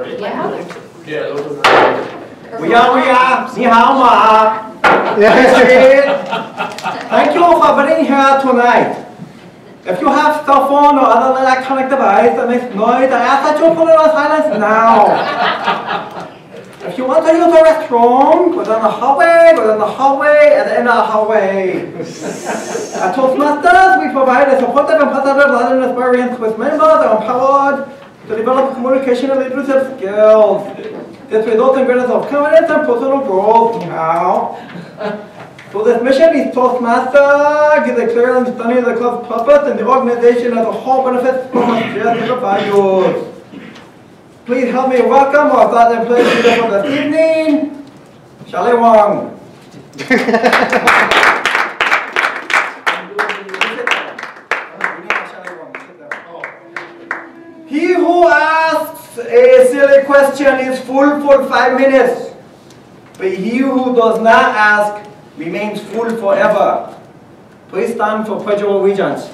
Yeah, those are the We are. 你好嘛 Thank you for being here tonight. If you have cell phone or other electronic device that makes noise, I ask that you put it on silence now. If you want to use the restroom, go down the hallway, at the end of the hallway. At Toastmasters, we provide a supportive and positive learning experience with members that are empowered to develop communication and leadership skills. This results in greater self-confidence and personal growth. So this mission is Toastmaster gives a clear understanding of the club's purpose and the organization as a whole benefits from its shared values. Please help me welcome our thought and play leader for this evening, Charlie Wong. He who asks a silly question is full for 5 minutes, but he who does not ask remains full forever. Please stand for Pledge of Allegiance.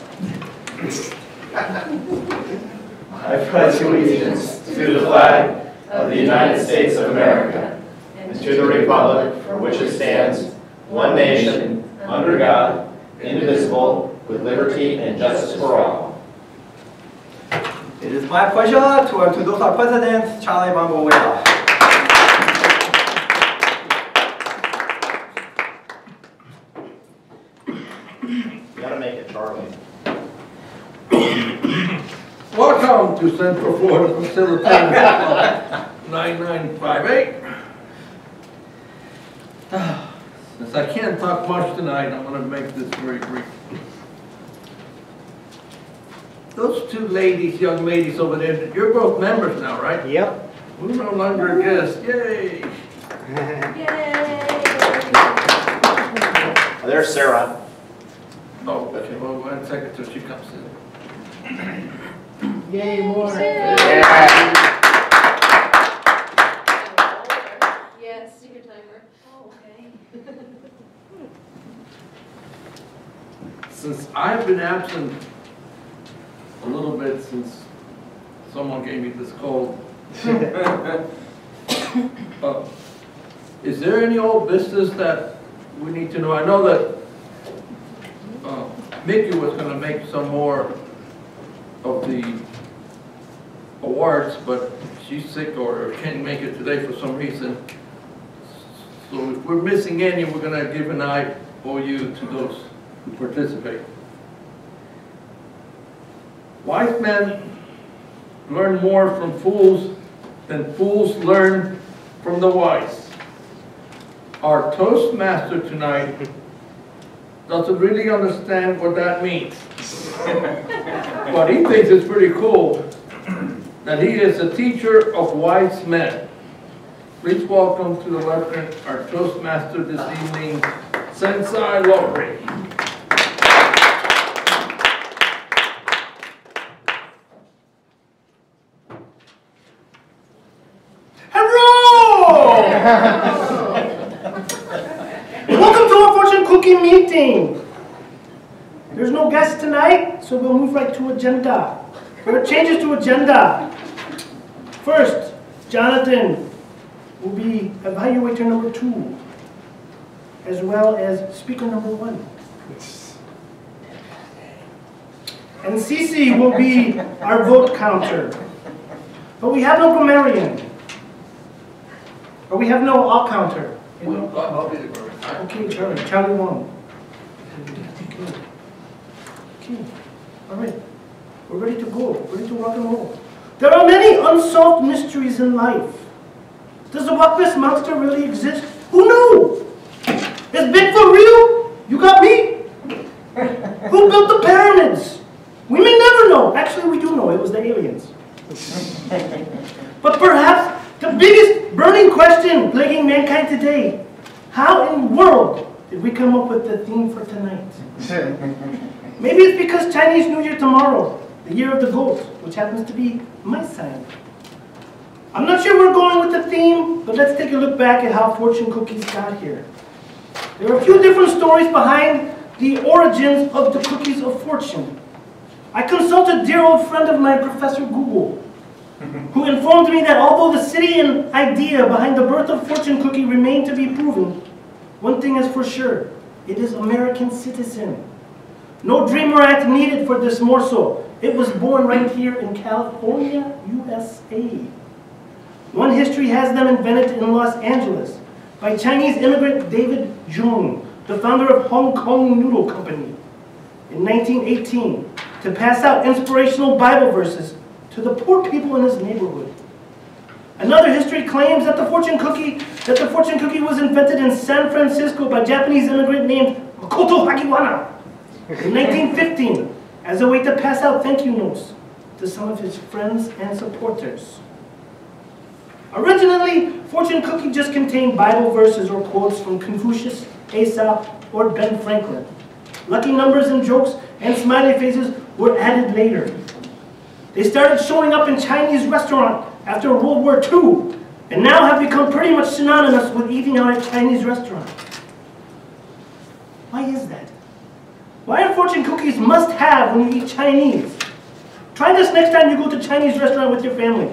I pledge allegiance to the flag of the United States of America and to the republic for which it stands, one nation, under God, indivisible, with liberty and justice for all. It is my pleasure to introduce our president, Charlie Mambola. You gotta make it Charlie. Welcome to Central Florida Facility 9958. Since I can't talk much tonight, I'm going to make this very brief. Those two ladies, young ladies over there, you're both members now, right? Yep. We're no longer guests. Yay! Yay! There's Sarah. Oh, okay. Well, 1 second till she comes in. Yay, more. Yeah. Yes, secret timer. Oh, okay. Since I've been absent a little bit since someone gave me this cold, is there any old business that we need to know? I know that Mickey was going to make some more of the awards, but she's sick or can't make it today for some reason. So if we're missing any, we're going to give an IOU to those who participate. Wise men learn more from fools than fools learn from the wise. Our Toastmaster tonight doesn't really understand what that means. But he thinks it's pretty cool that he is a teacher of wise men. Please welcome to the lectern our Toastmaster this evening, CeCe Lowry. Hello! Welcome to our fortune cookie meeting. There's no guests tonight, so we'll move right to agenda. There are changes to agenda. First, Jonathan will be evaluator number 2, as well as speaker number 1. And CeCe will be our vote counter. But we have no grammarian. Or we have no all counter. I'll be the grammarian. Okay, Charlie 1. Okay, all right. We're ready to go, ready to rock and roll. There are many unsolved mysteries in life. Does the Loch Ness Monster really exist? Who knew? Is Big for real? You got me? Who built the pyramids? We may never know. Actually, we do know. It was the aliens. But perhaps the biggest burning question plaguing mankind today, how in the world did we come up with the theme for tonight? Maybe it's because Chinese New Year tomorrow, the year of the goat, which happens to be my sign. I'm not sure we're going with the theme, but let's take a look back at how fortune cookies got here. There are a few different stories behind the origins of the cookies of fortune. I consulted a dear old friend of mine, Professor Google. who informed me that although the city and idea behind the birth of fortune cookie remain to be proven, one thing is for sure, it is American citizen. No Dreamer Act needed for this morsel. It was born right here in California, USA. One history has them invented in Los Angeles by Chinese immigrant David Jung, the founder of Hong Kong Noodle Company, in 1918, to pass out inspirational Bible verses to the poor people in his neighborhood. Another history claims that the fortune cookie was invented in San Francisco by a Japanese immigrant named Makoto Hagiwara in 1915 as a way to pass out thank you notes to some of his friends and supporters. Originally, fortune cookie just contained Bible verses or quotes from Confucius, Aesop, or Ben Franklin. Lucky numbers and jokes and smiley faces were added later. They started showing up in Chinese restaurants after World War II, and now have become pretty much synonymous with eating out at Chinese restaurants. Why is that? Why are fortune cookies must-have when you eat Chinese? Try this next time you go to a Chinese restaurant with your family.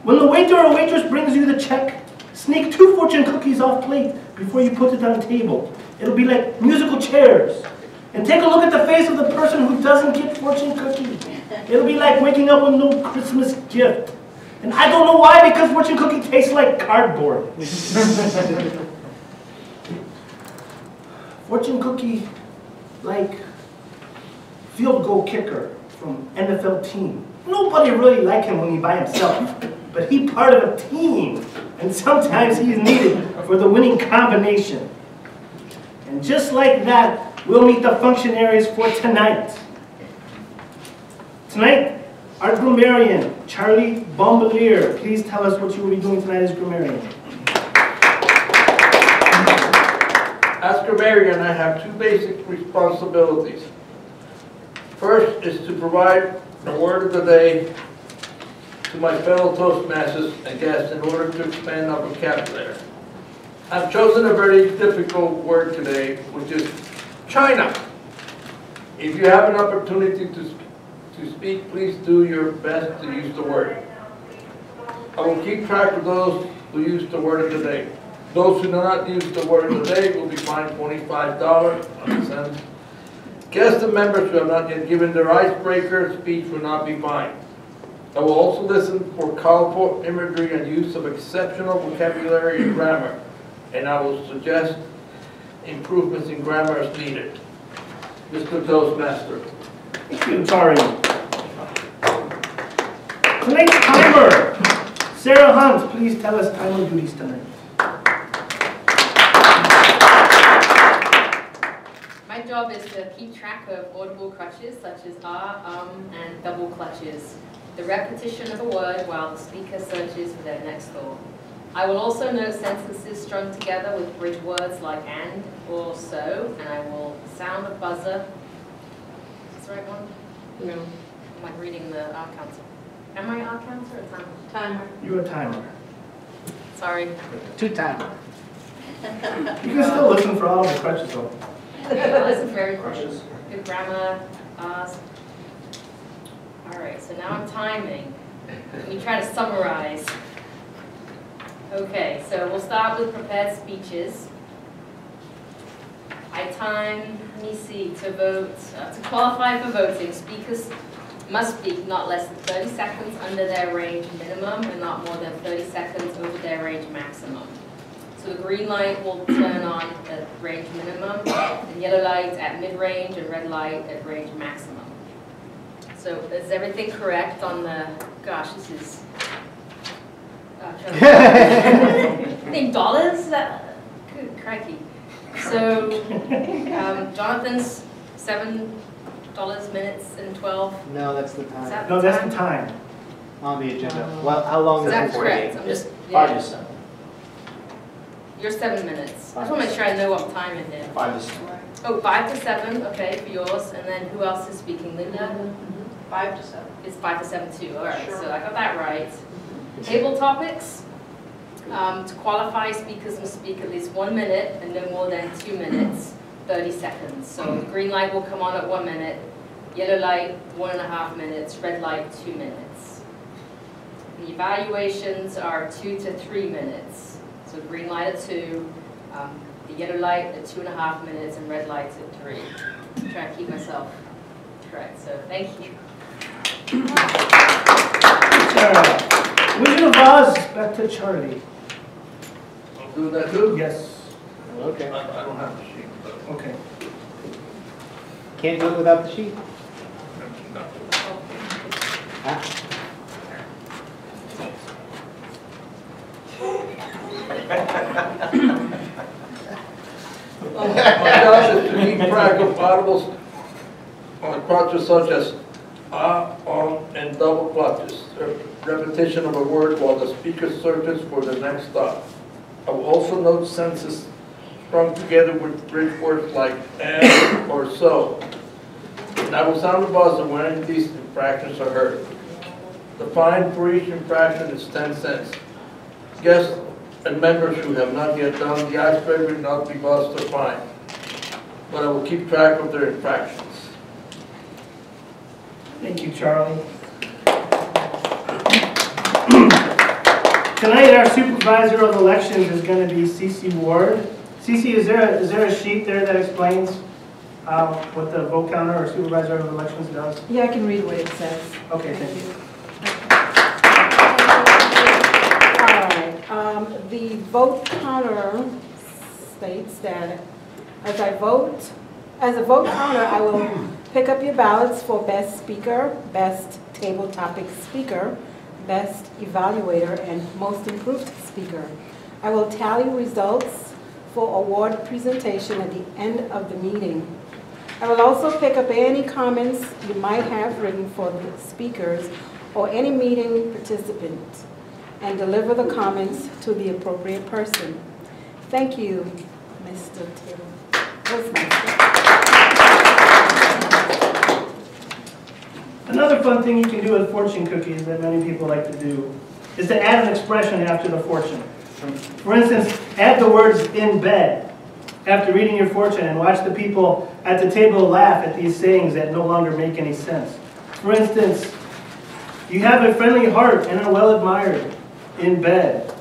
When the waiter or waitress brings you the check, sneak 2 fortune cookies off plate before you put it on the table. It'll be like musical chairs. And take a look at the face of the person who doesn't get fortune cookie. It'll be like waking up with no Christmas gift. And I don't know why, because fortune cookie tastes like cardboard. Fortune cookie, like field goal kicker from NFL team. Nobody really like him when he's by himself, but he's part of a team, and sometimes he's needed for the winning combination. And just like that, we'll meet the functionaries for tonight. Tonight, our grammarian, Charlie Bombalier. Please tell us what you will be doing tonight as grammarian. As grammarian, I have 2 basic responsibilities. First is to provide the word of the day to my fellow Toastmasters and guests in order to expand our vocabulary. I've chosen a very difficult word today, which is China. If you have an opportunity to speak, please do your best to use the word. I will keep track of those who use the word of the day. Those who do not use the word of the day will be fined $25. Guests and members who have not yet given their icebreaker speech will not be fined. I will also listen for colorful imagery and use of exceptional vocabulary and grammar, and I will suggest improvements in grammar as needed. Mr. Toastmaster. Thank you, Tari. Tonight's timer. Sarah Hunt, please tell us timer duties tonight. My job is to keep track of audible crutches such as and double clutches, the repetition of a word while the speaker searches for their next thought. I will also note sentences strung together with bridge words like and or so, and I will sound a buzzer. Is the right one? No. I'm like reading the art counter. Am I art counter or timer? Timer. You're a timer. Sorry. 2 timer. You can still listen for all the crutches though. Listen for very crutches. Good grammar. Alright, so now I'm timing. Let me try to summarize. Okay, so we'll start with prepared speeches. I time, let me see, to vote, to qualify for voting, speakers must speak not less than 30 seconds under their range minimum and not more than 30 seconds over their range maximum. So the green light will turn on at range minimum, and yellow light at mid-range, and red light at range maximum. So is everything correct on the, gosh, this is, name dollars? Good crikey. So Jonathan's $7 minutes and 12. No, that's the time. That No, that's the time. On the agenda. Well, how long is That's it? correct. I'm just, 5 to 7. You're 7 minutes. I just want to make sure I know what time it is. 5 to 7. Oh, 5 to 7, okay, for yours. And then who else is speaking? Linda? 5 to 7. It's 5 to 7 too. All right, Sure. so I got that right. Table topics. To qualify, speakers must speak at least 1 minute and no more than 2 minutes, 30 seconds. So the green light will come on at 1 minute, yellow light 1.5 minutes, red light 2 minutes. The evaluations are 2 to 3 minutes. So green light at 2, the yellow light at 2.5 minutes, and red light at 3. I'm trying to keep myself correct, so thank you. Wizard of Oz, back to Charlie. I'll do that too? Yes. Okay. I don't have the sheet, but. Okay. Can't do it without the sheet. No. My job is to keep track of audibles on clutches such as and double clutches, repetition of a word while the speaker searches for the next stop. I will also note sentences strung together with bridge words like and or so. And I will sound the buzzer when any of these infractions are heard. The fine for each infraction is 10 cents. Guests and members who have not yet done the icebreaker will not be buzzed or fined, but I will keep track of their infractions. Thank you, Charlie. Tonight, our supervisor of elections is going to be CeCe Ward. CeCe, is there a sheet there that explains what the vote counter or supervisor of elections does? Yeah, I can read what it says. Okay, thank you. All right. The vote counter states that as a vote counter, I will pick up your ballots for best speaker, best table topic speaker, best evaluator, and most improved speaker. I will tally results for award presentation at the end of the meeting. I will also pick up any comments you might have written for the speakers or any meeting participant and deliver the comments to the appropriate person. Thank you, Mr. Toastmaster. Another fun thing you can do with fortune cookies that many people like to do is to add an expression after the fortune. For instance, add the words "in bed" after reading your fortune and watch the people at the table laugh at these sayings that no longer make any sense. For instance, you have a friendly heart and are well admired. In bed.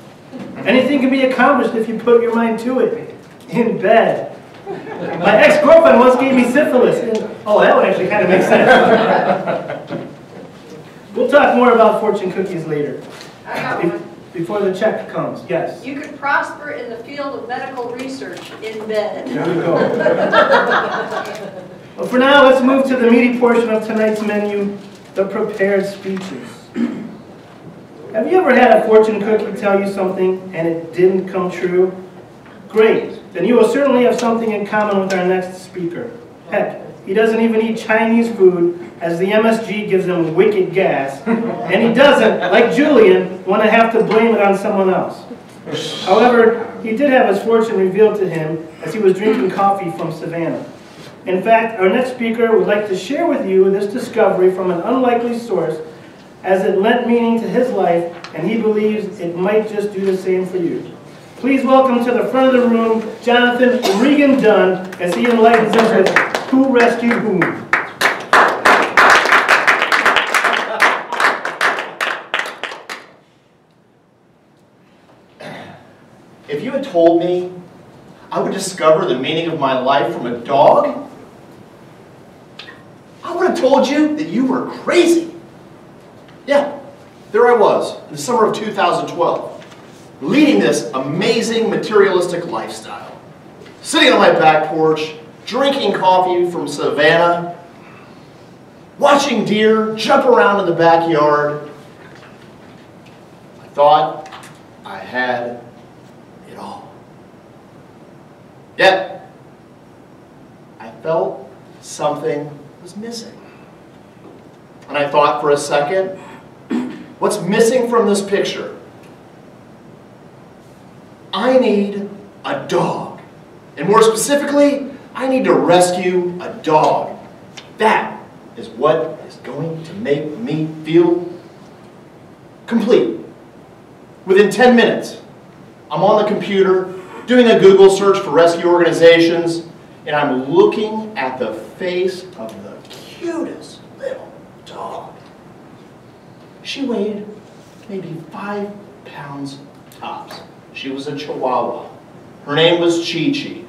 Anything can be accomplished if you put your mind to it. In bed. My ex-girlfriend once gave me syphilis. Oh, that one actually kind of makes sense. We'll talk more about fortune cookies later. I got one. Before the check comes, yes. You could prosper in the field of medical research in bed. There we go. Well, for now, let's move to the meaty portion of tonight's menu, the prepared speeches. Have you ever had a fortune cookie tell you something and it didn't come true? Great. Then you will certainly have something in common with our next speaker. Heck, he doesn't even eat Chinese food as the MSG gives him wicked gas. And he doesn't, like Julian, want to have to blame it on someone else. However, he did have his fortune revealed to him as he was drinking coffee from Savannah. In fact, our next speaker would like to share with you this discovery from an unlikely source as it lent meaning to his life, and he believes it might just do the same for you. Please welcome to the front of the room, Jonathan Regan Dunn, as he enlightens us with Who Rescued Whom. If you had told me I would discover the meaning of my life from a dog, I would have told you that you were crazy. Yeah, there I was in the summer of 2012, leading this amazing materialistic lifestyle. Sitting on my back porch, drinking coffee from Savannah, watching deer jump around in the backyard. I thought I had it all. Yet, I felt something was missing. And I thought for a second, what's missing from this picture? I need a dog. And more specifically, I need to rescue a dog. That is what is going to make me feel complete. Within 10 minutes, I'm on the computer doing a Google search for rescue organizations, and I'm looking at the face of the cutest little dog. She weighed maybe 5 pounds tops. She was a Chihuahua. Her name was CeCe.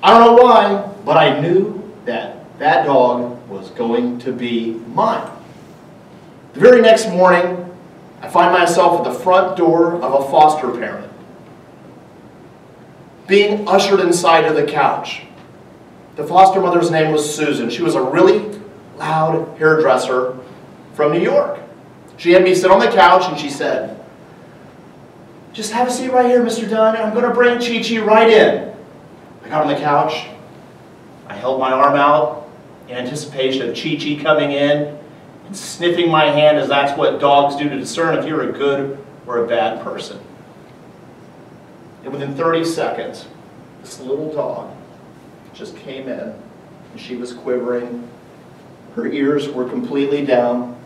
I don't know why, but I knew that that dog was going to be mine. The very next morning, I find myself at the front door of a foster parent, being ushered inside to the couch. The foster mother's name was Susan. She was a really loud hairdresser from New York. She had me sit on the couch and she said, "Just have a seat right here, Mr. Dunn, and I'm going to bring CeCe right in." I got on the couch. I held my arm out in anticipation of CeCe coming in and sniffing my hand, as that's what dogs do to discern if you're a good or a bad person. And within 30 seconds, this little dog just came in, and she was quivering. Her ears were completely down.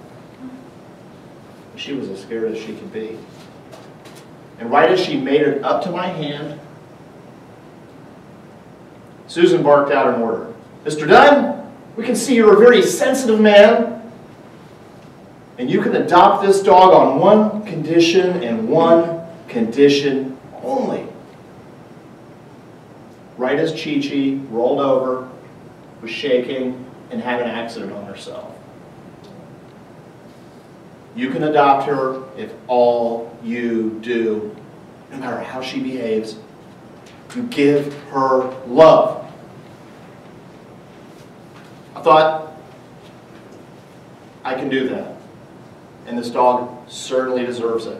She was as scared as she could be. And right as she made it up to my hand, Susan barked out an order. "Mr. Dunn, we can see you're a very sensitive man, and you can adopt this dog on one condition and one condition only." Right as CeCe rolled over, was shaking, and had an accident on herself. You can adopt her if all you do, no matter how she behaves, you give her love. I thought, I can do that. And this dog certainly deserves it.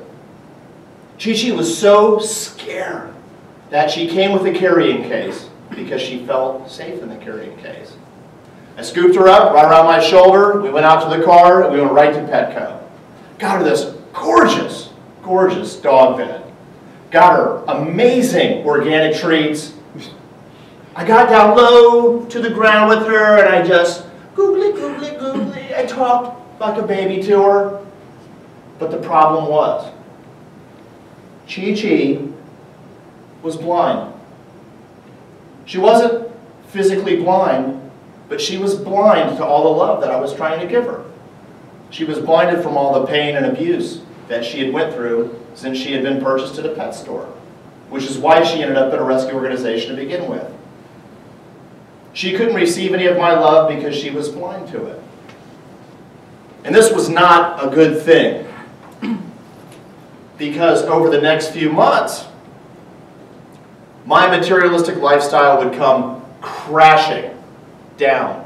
CeCe was so scared that she came with a carrying case because she felt safe in the carrying case. I scooped her up right around my shoulder. We went out to the car and we went right to Petco. Got her this gorgeous, gorgeous dog bed. Got her amazing organic treats. I got down low to the ground with her and I just googly, googly, googly. I talked like a baby to her. But the problem was, CeCe was blind. She wasn't physically blind, but she was blind to all the love that I was trying to give her. She was blinded from all the pain and abuse that she had went through since she had been purchased at a pet store, which is why she ended up at a rescue organization to begin with. She couldn't receive any of my love because she was blind to it. And this was not a good thing, because over the next few months, my materialistic lifestyle would come crashing down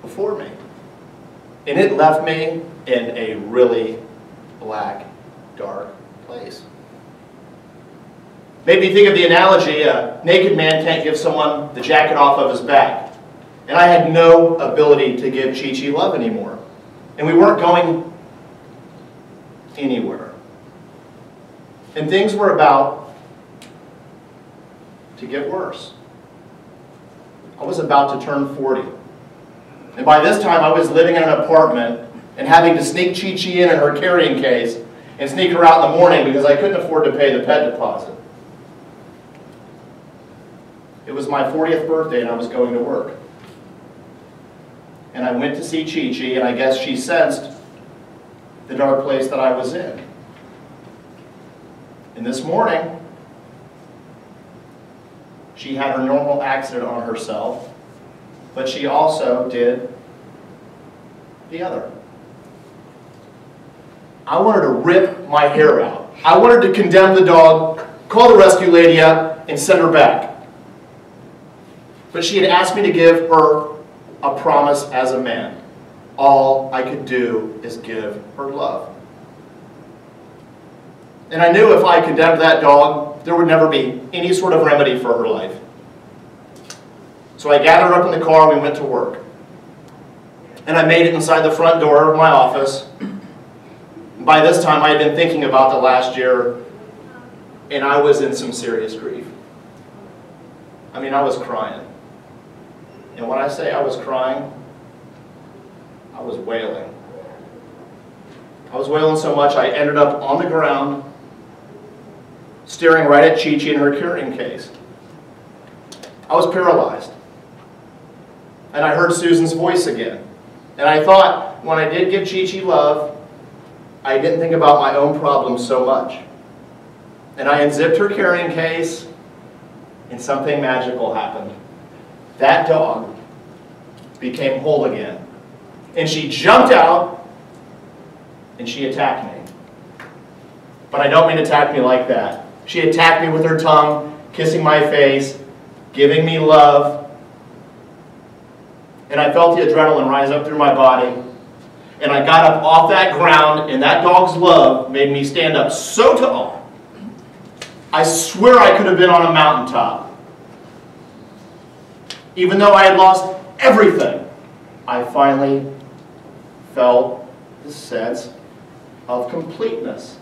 before me. And it left me in a really black, dark place. Maybe think of the analogy, a naked man can't give someone the jacket off of his back. And I had no ability to give CeCe love anymore. And we weren't going anywhere. And things were about to get worse. I was about to turn 40. And by this time I was living in an apartment and having to sneak CeCe in her carrying case and sneak her out in the morning because I couldn't afford to pay the pet deposit. It was my 40th birthday and I was going to work. And I went to see CeCe and I guess she sensed the dark place that I was in. And this morning, she had her normal accident on herself, but she also did the other. I wanted to rip my hair out. I wanted to condemn the dog, call the rescue lady up, and send her back. But she had asked me to give her a promise as a man. All I could do is give her love. And I knew if I condemned that dog, there would never be any sort of remedy for her life. So I gathered her up in the car and we went to work. And I made it inside the front door of my office. By this time I had been thinking about the last year and I was in some serious grief. I mean, I was crying. And when I say I was crying, I was wailing. I was wailing so much I ended up on the ground staring right at CeCe in her carrying case. I was paralyzed. And I heard Susan's voice again. And I thought, when I did give CeCe love, I didn't think about my own problems so much. And I unzipped her carrying case, and something magical happened. That dog became whole again. And she jumped out, and she attacked me. But I don't mean attack me like that. She attacked me with her tongue, kissing my face, giving me love. And I felt the adrenaline rise up through my body. And I got up off that ground, and that dog's love made me stand up so tall. I swear I could have been on a mountaintop. Even though I had lost everything, I finally felt the sense of completeness.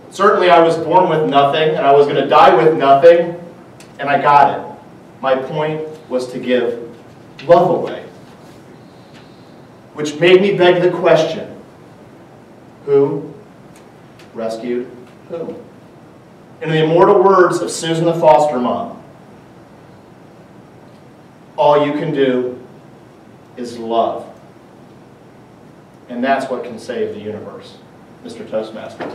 Certainly I was born with nothing, and I was going to die with nothing, and I got it. My point was to give love away. Which made me beg the question, who rescued whom? In the immortal words of Susan the foster mom, all you can do is love. And that's what can save the universe. Mr. Toastmaster.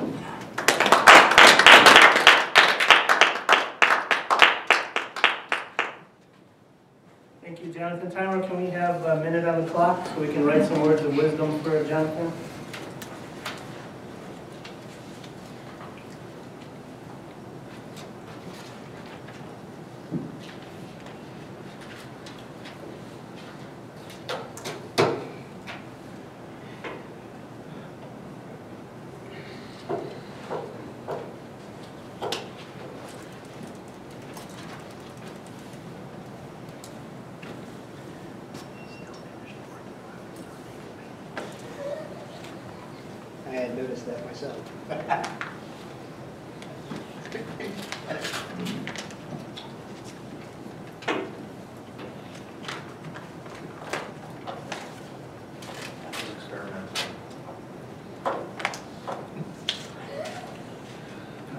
Thank you, Jonathan. Timer, can we have a minute on the clock so we can write some words of wisdom for Jonathan? I had noticed that myself. Not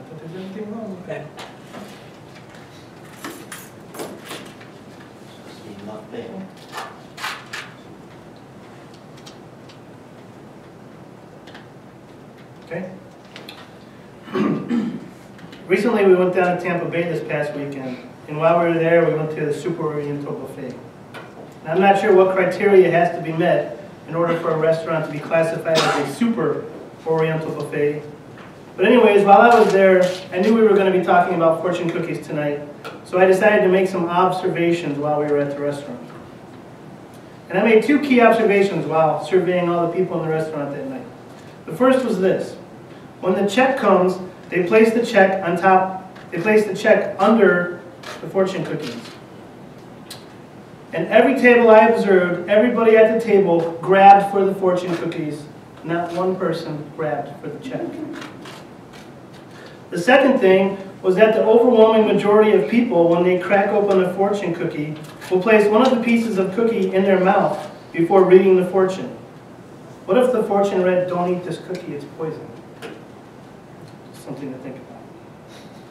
that there's anything wrong with that. Nothing. Okay. Recently we went down to Tampa Bay this past weekend, and while we were there we went to the Super Oriental Buffet. And I'm not sure what criteria has to be met in order for a restaurant to be classified as a Super Oriental Buffet. But anyways, while I was there, I knew we were going to be talking about fortune cookies tonight, so I decided to make some observations while we were at the restaurant. And I made two key observations while surveying all the people in the restaurant that night. The first was this. When the check comes, they place the check on top, they place the check under the fortune cookies. And every table I observed, everybody at the table grabbed for the fortune cookies. Not one person grabbed for the check. The second thing was that the overwhelming majority of people, when they crack open a fortune cookie, will place one of the pieces of cookie in their mouth before reading the fortune. What if the fortune read, "Don't eat this cookie, it's poison"? Something to think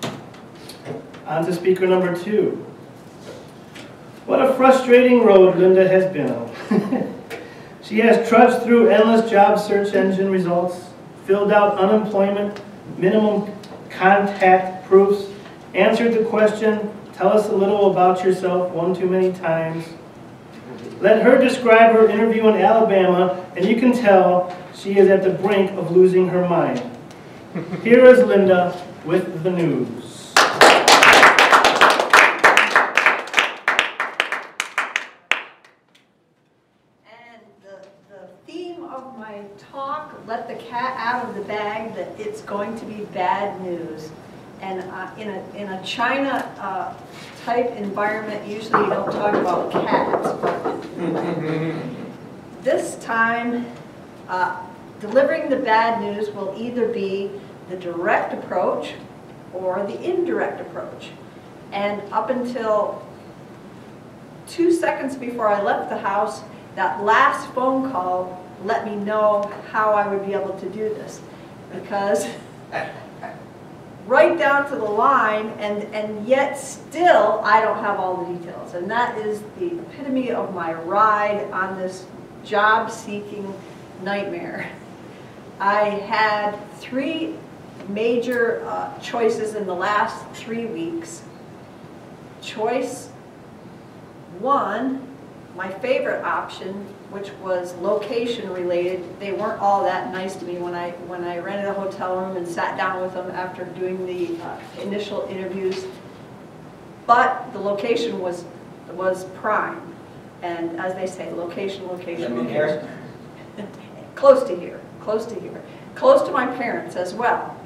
about. On to speaker number 2. What a frustrating road Linda has been on. She has trudged through endless job search engine results, filled out unemployment, minimum contact proofs, answered the question, "Tell us a little about yourself," one too many times. Let her describe her interview in Alabama, and you can tell she is at the brink of losing her mind. Here is Linda with the news. And the theme of my talk, let the cat out of the bag, that it's going to be bad news. And in a China type environment, usually you don't talk about cats, but this time, delivering the bad news will either be the direct approach or the indirect approach. And up until 2 seconds before I left the house, that last phone call let me know how I would be able to do this. Because right down to the line, and yet still I don't have all the details. And that is the epitome of my ride on this job-seeking nightmare. I had 3 major choices in the last 3 weeks. Choice 1, my favorite option, which was location related. They weren't all that nice to me when I rented a hotel room and sat down with them after doing the initial interviews. But the location was prime. And as they say, location, location, location. Close to here, close to here. Close to my parents as well.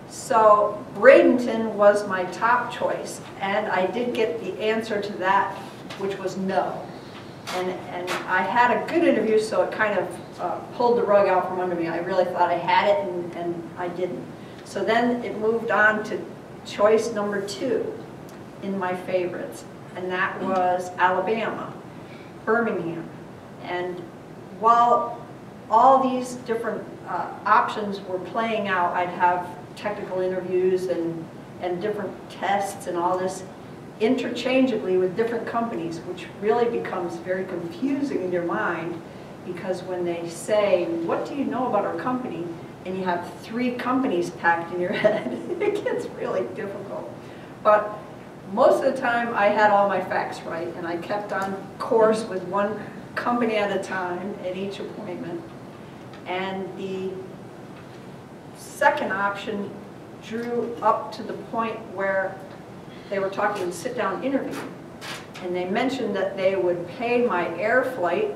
So Bradenton was my top choice, and I did get the answer to that, which was no. And I had a good interview, so it kind of pulled the rug out from under me. I really thought I had it, and I didn't. So then it moved on to choice number 2 in my favorites, and that was Alabama, Birmingham. And while all these different options were playing out, I'd have technical interviews and different tests and all this interchangeably with different companies, which really becomes very confusing in your mind, because when they say, what do you know about our company, and you have 3 companies packed in your head, it gets really difficult. But most of the time I had all my facts right, and I kept on course with one company at a time at each appointment. And the second option drew up to the point where they were talking sit-down interview, and they mentioned that they would pay my air flight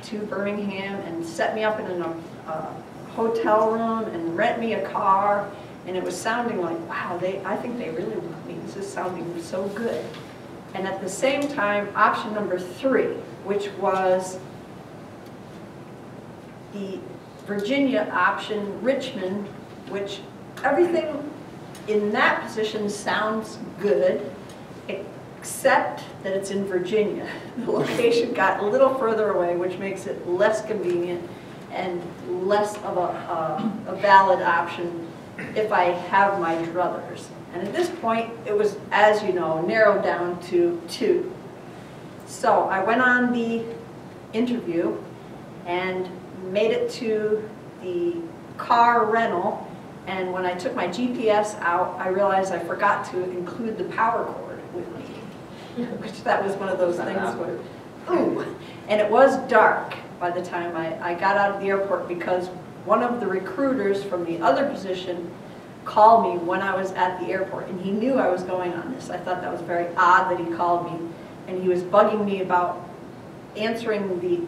to Birmingham and set me up in a hotel room and rent me a car, and it was sounding like, wow, I think they really want me. This is sounding so good. And at the same time, option number 3, which was the Virginia option, Richmond, which everything in that position sounds good, except that it's in Virginia. The location got a little further away, which makes it less convenient and less of a valid option if I have my druthers. And at this point, it was, as you know, narrowed down to 2. So I went on the interview and made it to the car rental, and when I took my GPS out, I realized I forgot to include the power cord with me, which that was one of those things where, ooh. And it was dark by the time I got out of the airport, because one of the recruiters from the other position called me when I was at the airport, and he knew I was going on this. I thought that was very odd that he called me, and he was bugging me about answering the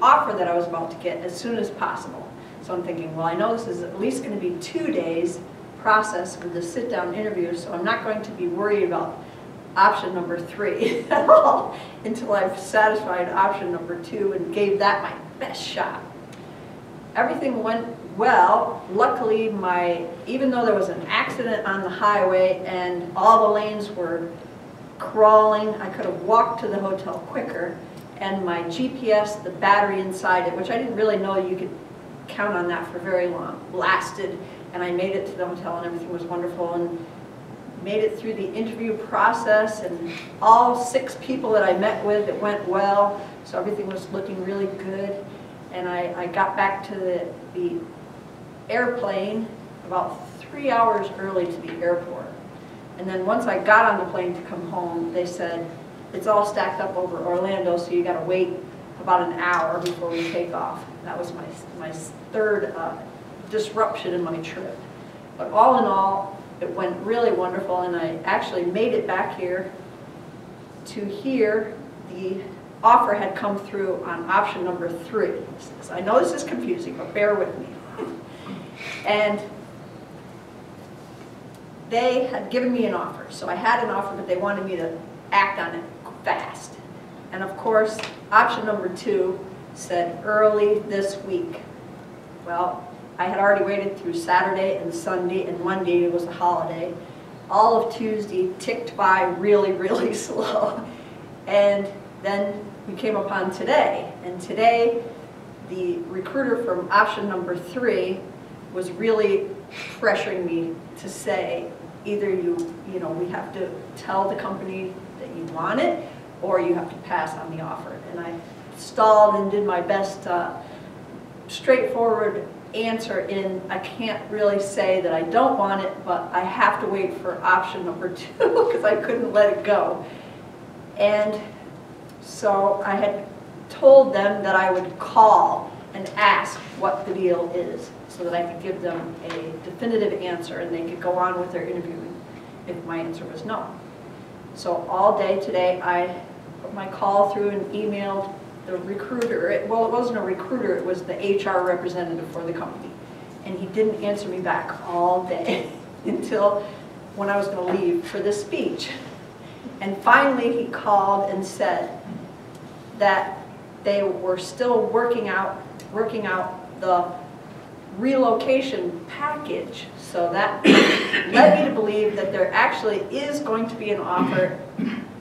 offer that I was about to get as soon as possible. So I'm thinking, well, I know this is at least going to be 2 days process for the sit-down interview, so I'm not going to be worried about option number 3 at all until I've satisfied option number 2 and gave that my best shot. Everything went well. Luckily, even though there was an accident on the highway and all the lanes were crawling, I could have walked to the hotel quicker, and my GPS, the battery inside it, which I didn't really know you could count on that for very long, lasted, and I made it to the hotel and everything was wonderful, and made it through the interview process, and all 6 people that I met with, it went well, so everything was looking really good. And I got back to the airplane about 3 hours early to the airport. And then once I got on the plane to come home, they said, it's all stacked up over Orlando, so you got to wait about an hour before we take off. That was my 3rd disruption in my trip. But all in all, it went really wonderful, and I actually made it back here to hear the offer had come through on option number 3. So I know this is confusing, but bear with me. And they had given me an offer. So I had an offer, but they wanted me to act on it fast. And of course, option number 2 said early this week. Well, I had already waited through Saturday and Sunday, and Monday was a holiday. All of Tuesday ticked by really, really slow. And then we came upon today, and today the recruiter from option number 3 was really pressuring me to say, either we have to tell the company that you want it, or you have to pass on the offer. And I stalled and did my best straightforward answer in, I can't really say that I don't want it, but I have to wait for option number 2 because I couldn't let it go. And so I had told them that I would call and ask what the deal is so that I could give them a definitive answer and they could go on with their interviewing if my answer was no. So all day today I put my call through and emailed the recruiter. Well, it wasn't a recruiter, it was the HR representative for the company. And he didn't answer me back all day until when I was going to leave for this speech. And finally he called and said that they were still working out the relocation package. So that led me to believe that there actually is going to be an offer,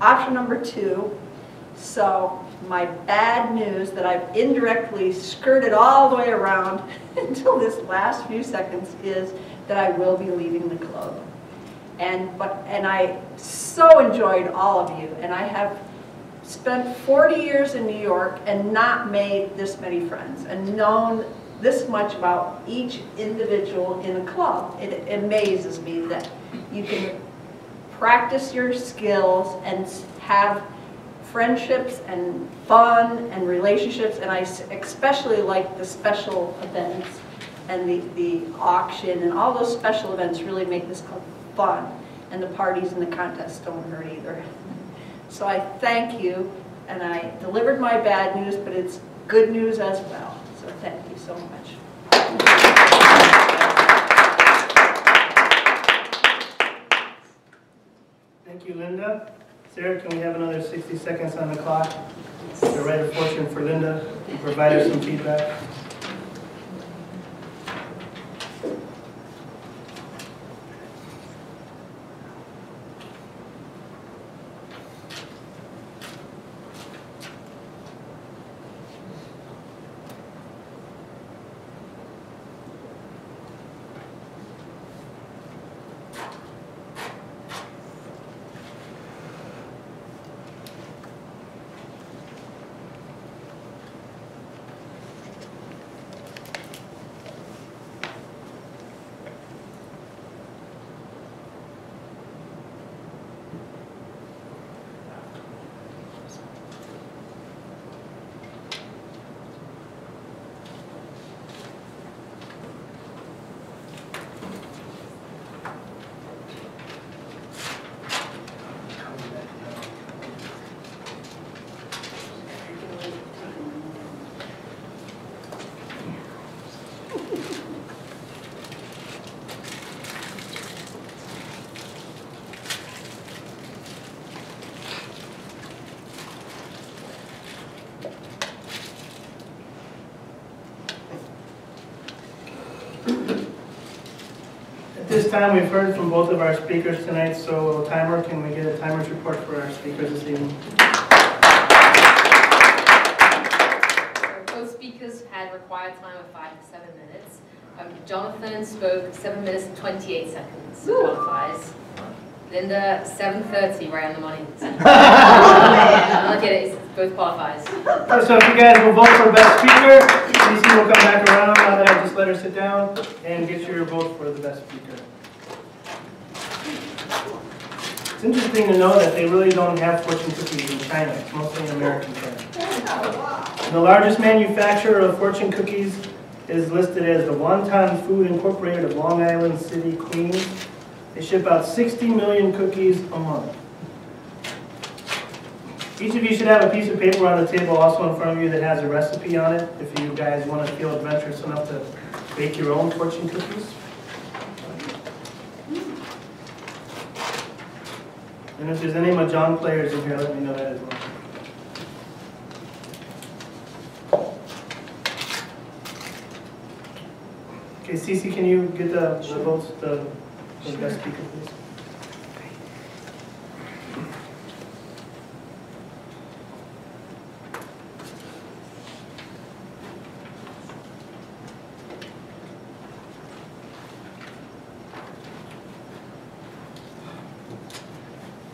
option number 2. So my bad news that I've indirectly skirted all the way around until this last few seconds is that I will be leaving the club. And I so enjoyed all of you, and I have spent 40 years in New York and not made this many friends and known this much about each individual in a club. It amazes me that you can practice your skills and have friendships and fun and relationships, and I especially like the special events and the auction and all those special events really make this club fun, and the parties and the contests don't hurt either. So I thank you, and I delivered my bad news, but it's good news as well. So thank you so much. Thank you, Linda. Sarah, can we have another 60 seconds on the clock? The right of fortune for Linda to provide us some feedback. At this time, we've heard from both of our speakers tonight, so timer, can we get a timer's report for our speakers this evening? Both speakers had required time of 5 to 7 minutes. Jonathan spoke 7 minutes and 28 seconds, qualifies. Linda, 7:30, right on the money. Look at it, both qualifies. So if you guys will vote for best speaker, CeCe will come back around now that I just let her sit down and get your vote for the best speaker. It's interesting to know that they really don't have fortune cookies in China. It's mostly an American thing. And the largest manufacturer of fortune cookies is listed as the Wonton Food Incorporated of Long Island City, Queens. They ship out 60 million cookies a month. Each of you should have a piece of paper on the table also in front of you that has a recipe on it if you guys want to feel adventurous enough to bake your own fortune cookies. And if there's any Mahjong players in here, let me know that as well. Okay, CeCe, can you get the votes, the best speaker, please?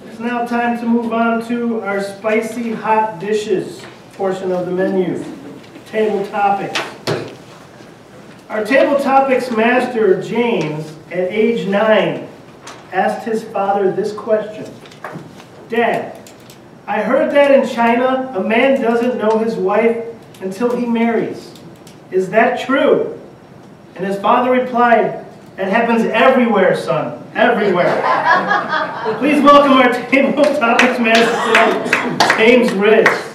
It's now time to move on to our spicy hot dishes portion of the menu. Table topics. Our table topics master, James, at age 9, asked his father this question. Dad, I heard that in China, a man doesn't know his wife until he marries. Is that true? And his father replied, it happens everywhere, son, everywhere. Please welcome our table topics master, James Ritz.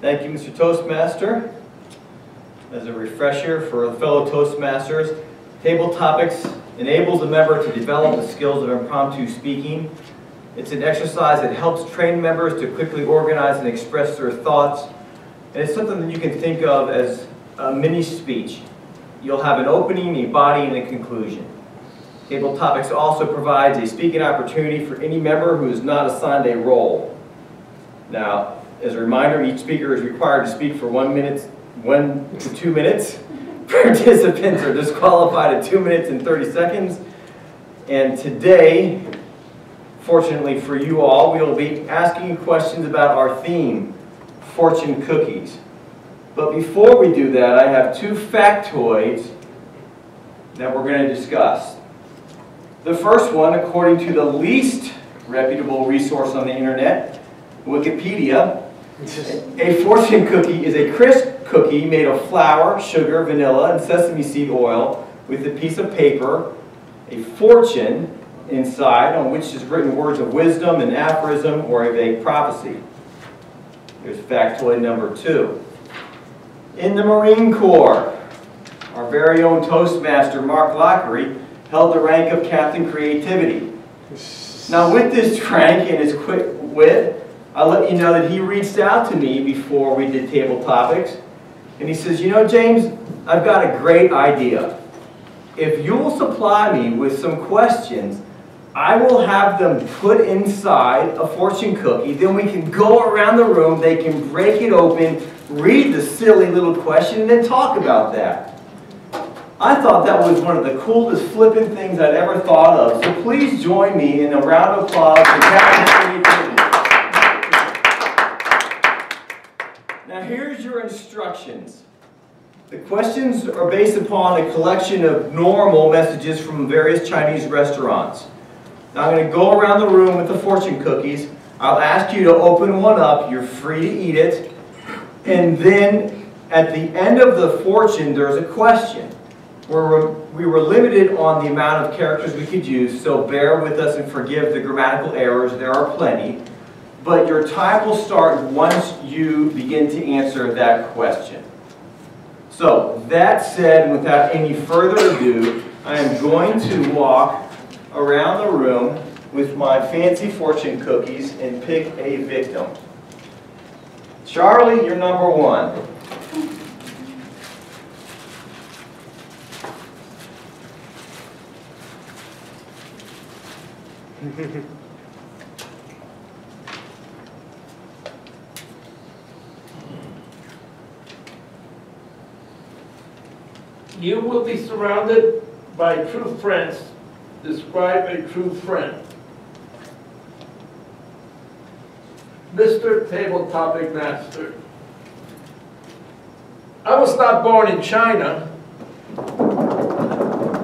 Thank you, Mr. Toastmaster. As a refresher for fellow Toastmasters, Table Topics enables a member to develop the skills of impromptu speaking. It's an exercise that helps train members to quickly organize and express their thoughts. And it's something that you can think of as a mini speech. You'll have an opening, a body, and a conclusion. Table Topics also provides a speaking opportunity for any member who is not assigned a role. Now, as a reminder, each speaker is required to speak for 1 to 2 minutes. Participants are disqualified at 2 minutes and 30 seconds. And today, fortunately for you all, we will be asking questions about our theme, fortune cookies. But before we do that, I have 2 factoids that we're going to discuss. The first one, according to the least reputable resource on the internet, Wikipedia, a fortune cookie is a crisp cookie made of flour, sugar, vanilla, and sesame seed oil with a piece of paper, a fortune inside on which is written words of wisdom, an aphorism, or a vague prophecy. Here's factoid number 2. In the Marine Corps, our very own Toastmaster, Mark Lockery, held the rank of Captain Creativity. Now with this rank and his quick wit, I'll let you know that he reached out to me before we did Table Topics, and he says, you know, James, I've got a great idea. If you'll supply me with some questions, I will have them put inside a fortune cookie, then we can go around the room, they can break it open, read the silly little question, and then talk about that. I thought that was one of the coolest flippin' things I'd ever thought of, so please join me in a round of applause for Captain Creativity. Now here's your instructions. The questions are based upon a collection of normal messages from various Chinese restaurants. Now I'm going to go around the room with the fortune cookies. I'll ask you to open one up. You're free to eat it. And then at the end of the fortune, there's a question. We were limited on the amount of characters we could use, so bear with us and forgive the grammatical errors. There are plenty. But your time will start once you begin to answer that question. So, that said, without any further ado, I am going to walk around the room with my fancy fortune cookies and pick a victim. Charlie, you're number 1. You will be surrounded by true friends. Describe a true friend. Mr. Table Topic Master. I was not born in China,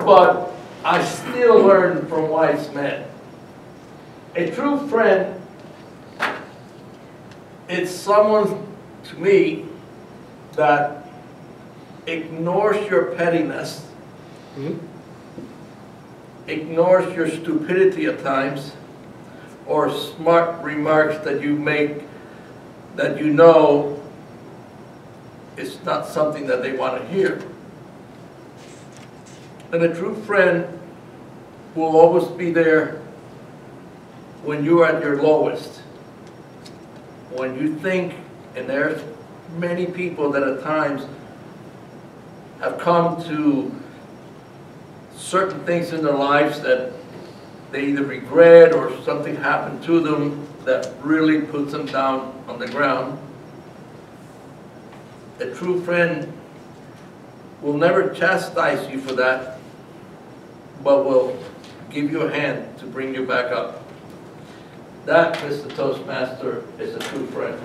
but I still learn from wise men. A true friend is someone, to me, that ignores your pettiness, ignores your stupidity at times, or smart remarks that you make that you know is not something that they want to hear. And a true friend will always be there when you're at your lowest. When you think, and there's many people that at times have come to certain things in their lives that they either regret or something happened to them that really puts them down on the ground. A true friend will never chastise you for that, but will give you a hand to bring you back up. That, Mr. Toastmaster, is a true friend.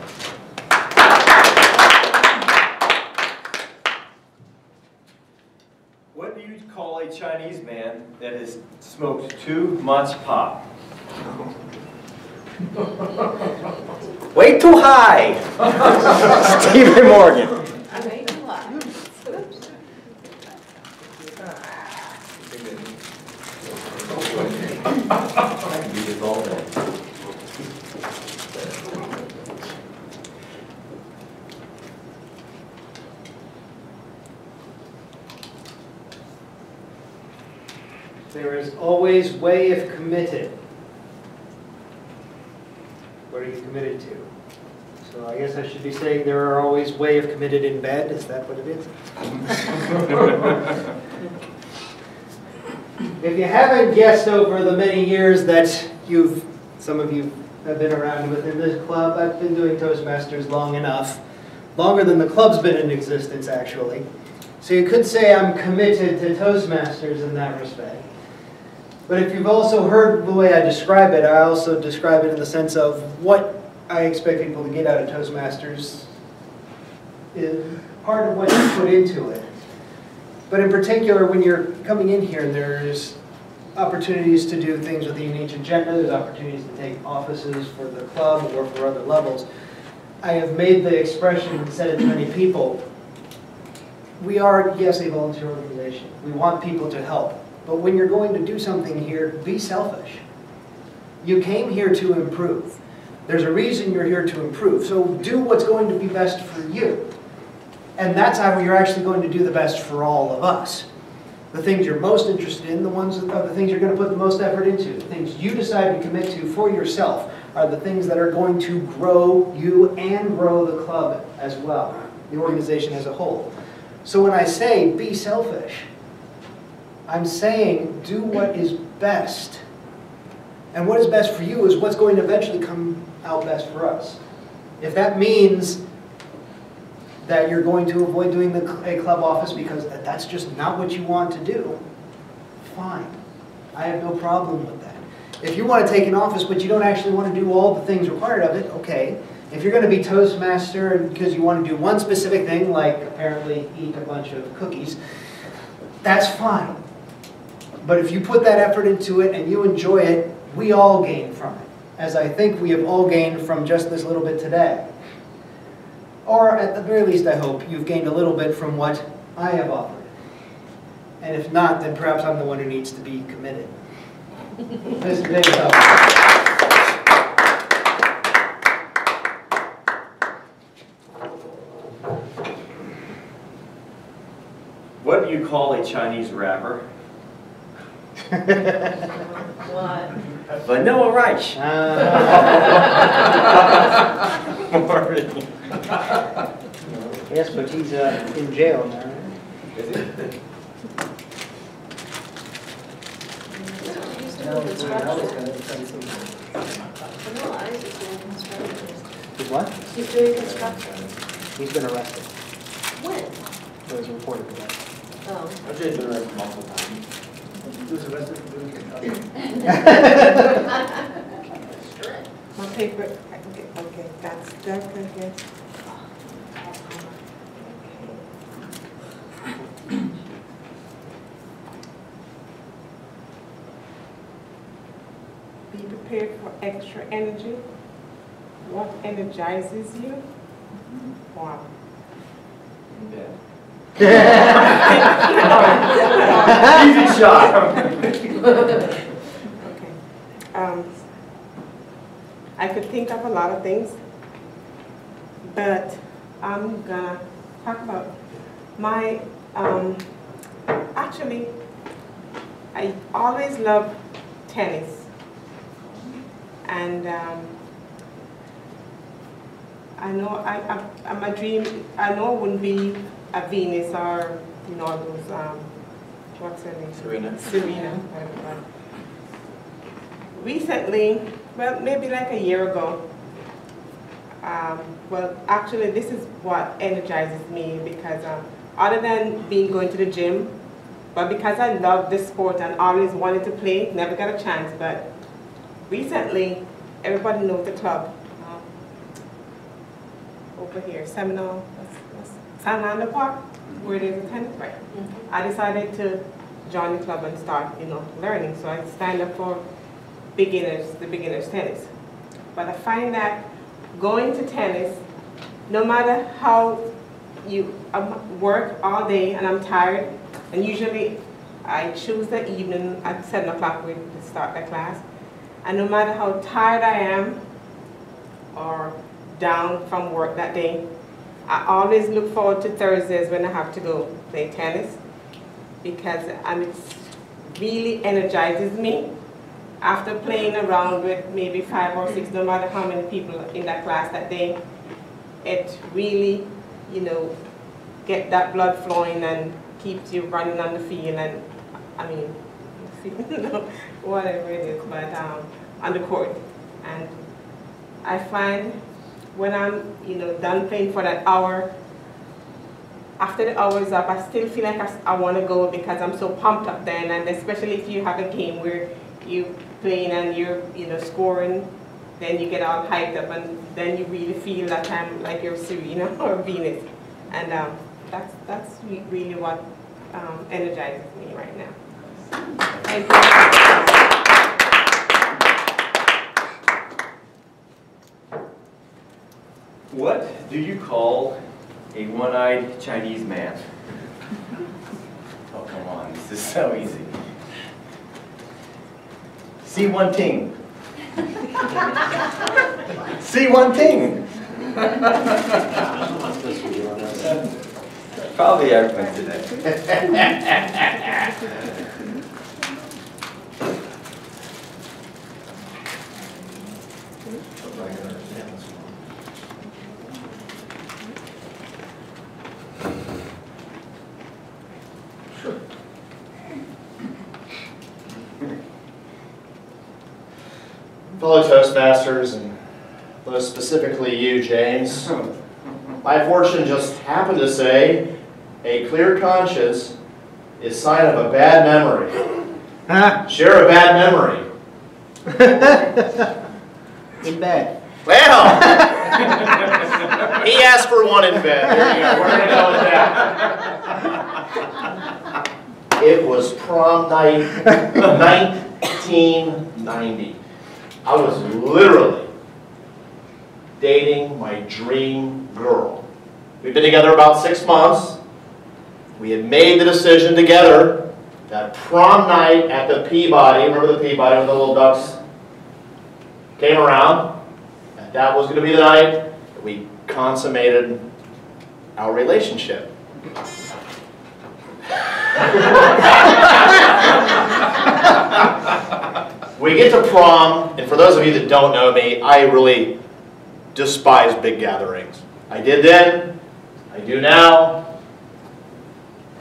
What do you call a Chinese man that has smoked too much pot? Way too high. Stephen Morgan. Way too high. There is always way if committed. What are you committed to? So I guess I should be saying there are always way if committed in bed. Is that what it is? If you haven't guessed over the many years that some of you have been around within this club, I've been doing Toastmasters long enough. Longer than the club's been in existence, actually. So you could say I'm committed to Toastmasters in that respect. But if you've also heard the way I describe it, I also describe it in the sense of what I expect people to get out of Toastmasters is part of what you put into it. But in particular, when you're coming in here, there's opportunities to do things with the unique agenda, there's opportunities to take offices for the club or for other levels. I have made the expression and said it to many people, we are, yes, a volunteer organization. We want people to help. But when you're going to do something here, be selfish. You came here to improve. There's a reason you're here to improve. So do what's going to be best for you. And that's how you're actually going to do the best for all of us. The things you're most interested in, the things you're going to put the most effort into, the things you decide to commit to for yourself are the things that are going to grow you and grow the club as well, the organization as a whole. So when I say be selfish, I'm saying do what is best. And what is best for you is what's going to eventually come out best for us. If that means that you're going to avoid doing a club office because that's just not what you want to do, fine. I have no problem with that. If you want to take an office but you don't actually want to do all the things required of it, okay. If you're going to be Toastmaster because you want to do one specific thing, like apparently eat a bunch of cookies, that's fine. But if you put that effort into it and you enjoy it, we all gain from it, as I think we have all gained from just this little bit today. Or at the very least, I hope you've gained a little bit from what I have offered. And if not, then perhaps I'm the one who needs to be committed. What do you call a Chinese rapper? What? Vanilla Rice. Yes, but he's in jail now. Is it? He's what? He's doing construction. He's been arrested. When? It was reported today. Oh. I've just been arrested multiple times. He was arrested for doing construction. My paper, okay, that's good, yes. Be prepared for extra energy. What energizes you? Wow. Easy shot. Okay. I could think of a lot of things, but I'm gonna talk about my, actually, I always loved tennis. And I know I'm a dream, I know it wouldn't be a Venus or, you know, those, what's her name? Serena. Recently, well, maybe like a year ago, well, actually, this is what energizes me because other than going to the gym, But because I love this sport and always wanted to play, never got a chance. But recently, everybody knows the club over here, Seminole, San Lando Park, where there's a tennis right. I decided to join the club and start, learning. So I signed up for the beginners tennis. But I find that going to tennis, no matter how I work all day and I'm tired, and usually I choose the evening at 7 o'clock to start the class. And no matter how tired I am or down from work that day, I always look forward to Thursdays when I have to go play tennis, because it really energizes me. After playing around with maybe 5 or 6, no matter how many people in that class that day, it really, get that blood flowing and keeps you running on the field and, whatever it is, but on the court. And I find when I'm, done playing for that hour, after the hour is up, I still feel like I want to go because I'm so pumped up then, and especially if you have a game where you playing and you're, scoring, then you get all hyped up and then you really feel that time like you're Sue, or Venus. And that's really what energizes me right now. Thank you. What do you call a one-eyed Chinese man? Oh, come on, this is so easy. See one ting. See one ting. Probably our coincidence. Fellow Toastmasters, and most specifically you, James, my fortune just happened to say a clear conscience is sign of a bad memory. Share a bad memory. In bed. Well, he asked for one in bed. There you go. We're going to go with that. It was prom night 1990. I was literally dating my dream girl. We'd been together about 6 months. We had made the decision together that prom night at the Peabody, remember the Peabody when the little ducks came around? And that was going to be the night that we consummated our relationship. We get to prom, and for those of you that don't know me, I really despise big gatherings. I did then, I do now.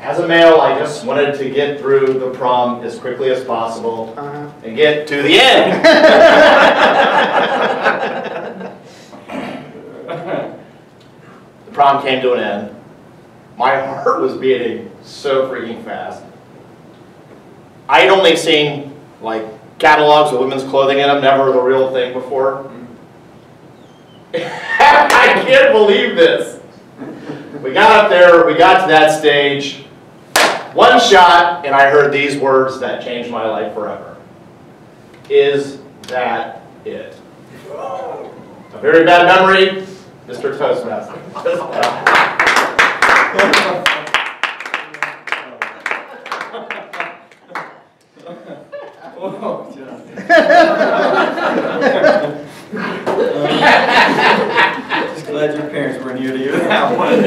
As a male, I just wanted to get through the prom as quickly as possible and get to the end. The prom came to an end. My heart was beating so freaking fast. I had only seen catalogs with women's clothing in them, never the real thing before. I can't believe this. We got up there, we got to that stage, one shot, and I heard these words that changed my life forever. Is that it? A very bad memory, Mr. Toastmaster. Just glad your parents weren't here to hear that one.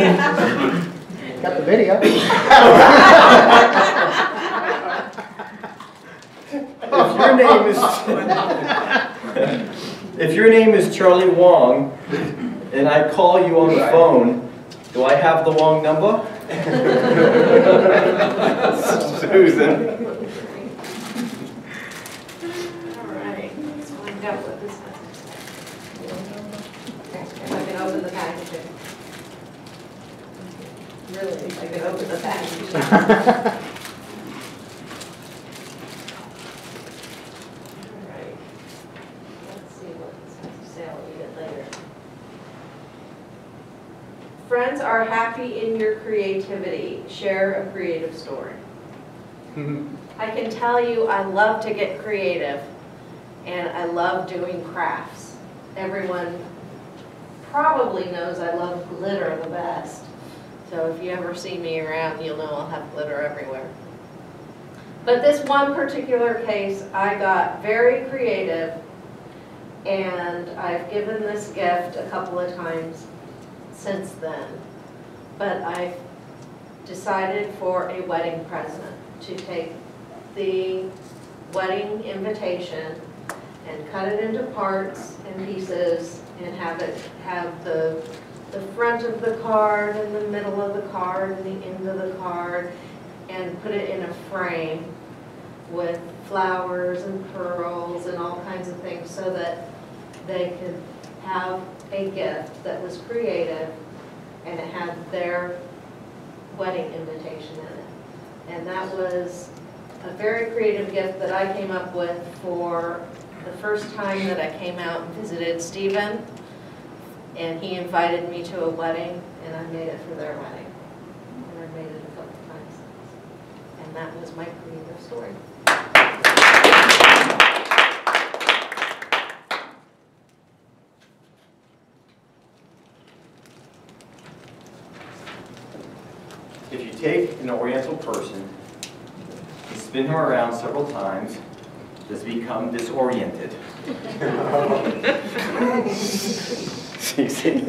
Got the video. If your name is Charlie Wong, and I call you on the phone, do I have the Wong number? Susan. I can open the package. Really, I can open the package. Friends are happy in your creativity. Share a creative story. I can tell you I love to get creative, and I love doing crafts. Everyone probably knows I love glitter the best. So if you ever see me around, you'll know I'll have glitter everywhere. But this one particular case, I got very creative, and I've given this gift a couple of times since then. But I've decided for a wedding present to take the wedding invitation and cut it into parts and pieces and have the front of the card and the middle of the card and the end of the card, and put it in a frame with flowers and pearls and all kinds of things so that they could have a gift that was creative and it had their wedding invitation in it. And that was a very creative gift that I came up with for the first time that I came out and visited Stephen, and he invited me to a wedding, and I made it for their wedding. And I made it a couple times. And that was my creative story. If you take an Oriental person and spin him around several times, does he become disoriented? CeCe?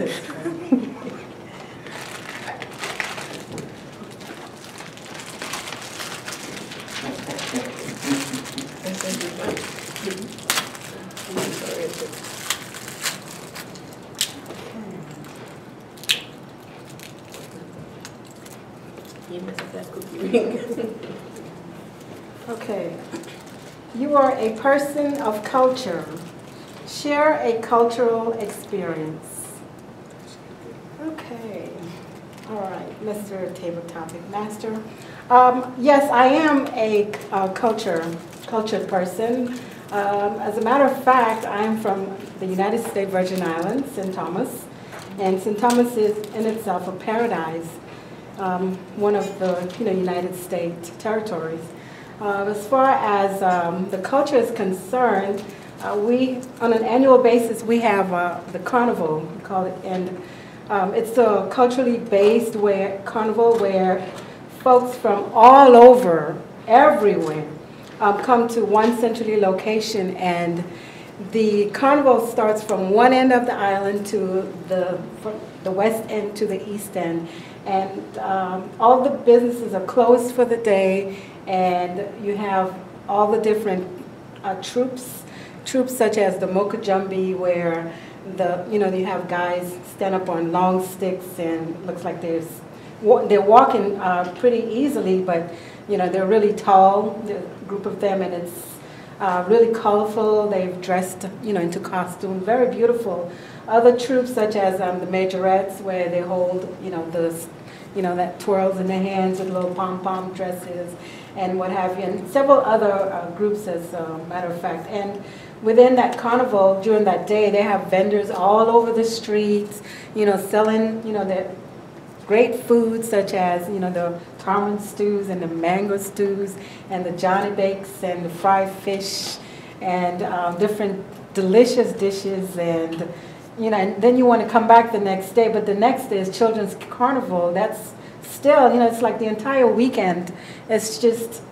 Okay. You are a person of culture. Share a cultural experience. Okay. All right, Mr. Table Topic Master. Yes, I am a cultured person. As a matter of fact, I am from the United States Virgin Islands, St. Thomas. And St. Thomas is in itself a paradise, one of the United States territories. As far as the culture is concerned, on an annual basis, we have the carnival, we call it, and it's a culturally based carnival where folks from all over, everywhere, come to one centrally location, and the carnival starts from one end of the island to the west end to the east end, and all the businesses are closed for the day, and you have all the different troops such as the Mokajumbi, where you have guys stand up on long sticks, and looks like they're walking pretty easily, but they're really tall, the group of them, and it's really colorful. They've dressed into costume, very beautiful. Other troops such as the majorettes, where they hold that twirls in their hands with little pom-pom dresses and what have you, and several other groups, as a matter of fact. And within that carnival, during that day, they have vendors all over the streets, selling, their great foods such as, the tarman stews and the mango stews and the Johnny Bakes and the fried fish and different delicious dishes. And, and then you want to come back the next day, but the next day is Children's Carnival. That's still, it's like the entire weekend. It's just,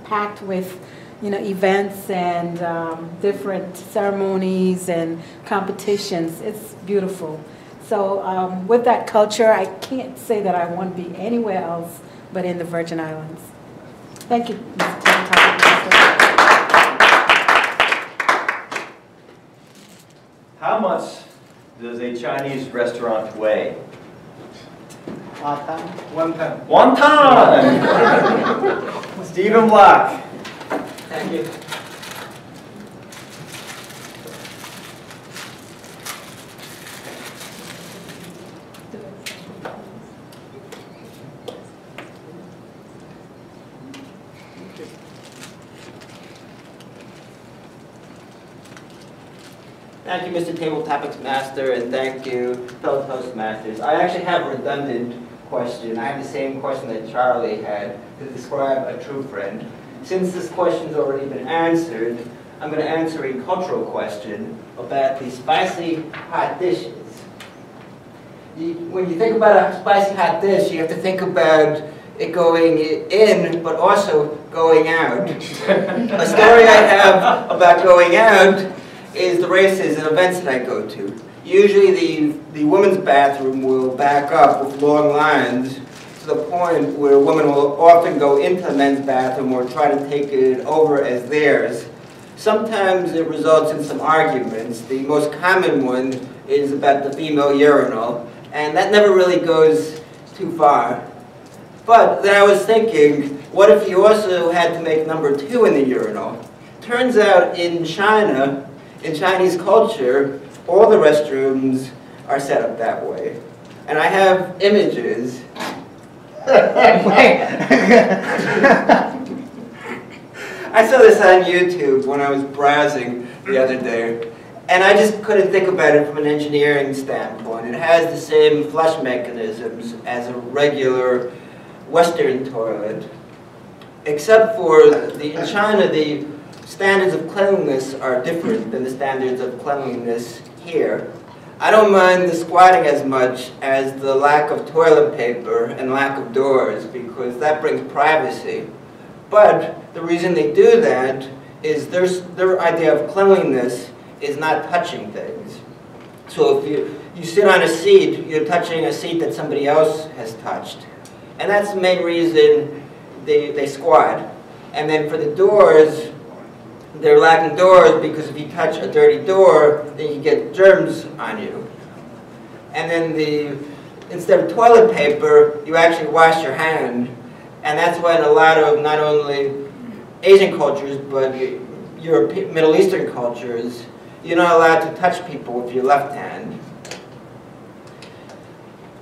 packed with, events and different ceremonies and competitions. It's beautiful. So with that culture, I can't say that I want to be anywhere else but in the Virgin Islands. Thank you, Mr. Topic. How much does a Chinese restaurant weigh? 1 ton. 1 ton! Stephen Black. Thank you. Thank you, Mr. Table Topics Master, and thank you, fellow Toastmasters. I actually have a redundant question. I have the same question that Charlie had to describe a true friend. Since this question's already been answered, I'm going to answer a cultural question about the spicy hot dishes. When you think about a spicy hot dish, you have to think about it going in, but also going out. A story I have about going out is the races and events that I go to. Usually the women's bathroom will back up with long lines to the point where women will often go into the men's bathroom or try to take it over as theirs. Sometimes it results in some arguments. The most common one is about the female urinal, and that never really goes too far. But then I was thinking, what if you also had to make number 2 in the urinal? Turns out in China, in Chinese culture, all the restrooms are set up that way. And I have images. I saw this on YouTube when I was browsing the other day, and I just couldn't think about it from an engineering standpoint. It has the same flush mechanisms as a regular Western toilet, except for in China, the standards of cleanliness are different than the standards of cleanliness here. I don't mind the squatting as much as the lack of toilet paper and lack of doors, because that brings privacy. But the reason they do that is their idea of cleanliness is not touching things. So if you sit on a seat, you're touching a seat that somebody else has touched. And that's the main reason they squat. And then for the doors, they're lacking doors because if you touch a dirty door, then you get germs on you. And then instead of toilet paper, you actually wash your hand. And that's why in a lot of not only Asian cultures, but European, Middle Eastern cultures, you're not allowed to touch people with your left hand.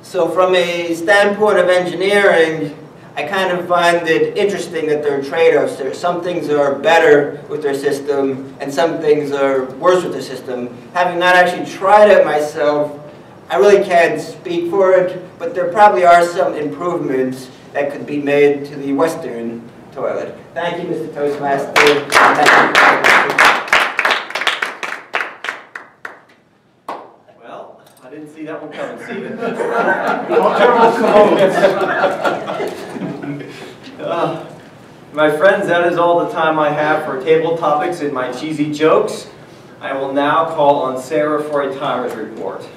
So from a standpoint of engineering, I kind of find it interesting that there are trade-offs there. Some things are better with their system, and some things are worse with their system. Having not actually tried it myself, I really can't speak for it, but there probably are some improvements that could be made to the Western toilet. Thank you, Mr. Toastmaster. Well, I didn't see that one coming, Stephen. My friends, that is all the time I have for table topics and my cheesy jokes. I will now call on Sarah for a timer's report.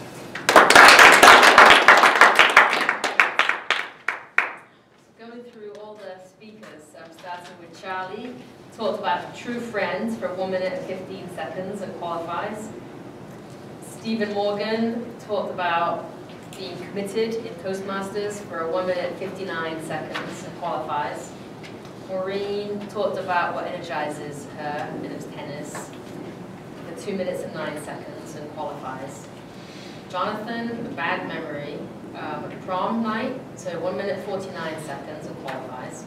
Going through all the speakers, starting with Charlie, talked about true friends for 1 minute and 15 seconds and qualifies. Stephen Morgan talked about being committed in Toastmasters for 1 minute and 59 seconds and qualifies. Maureen talked about what energizes her, and it was tennis, for 2 minutes and 9 seconds and qualifies. Jonathan, bad memory, prom night, so 1 minute 49 seconds and qualifies.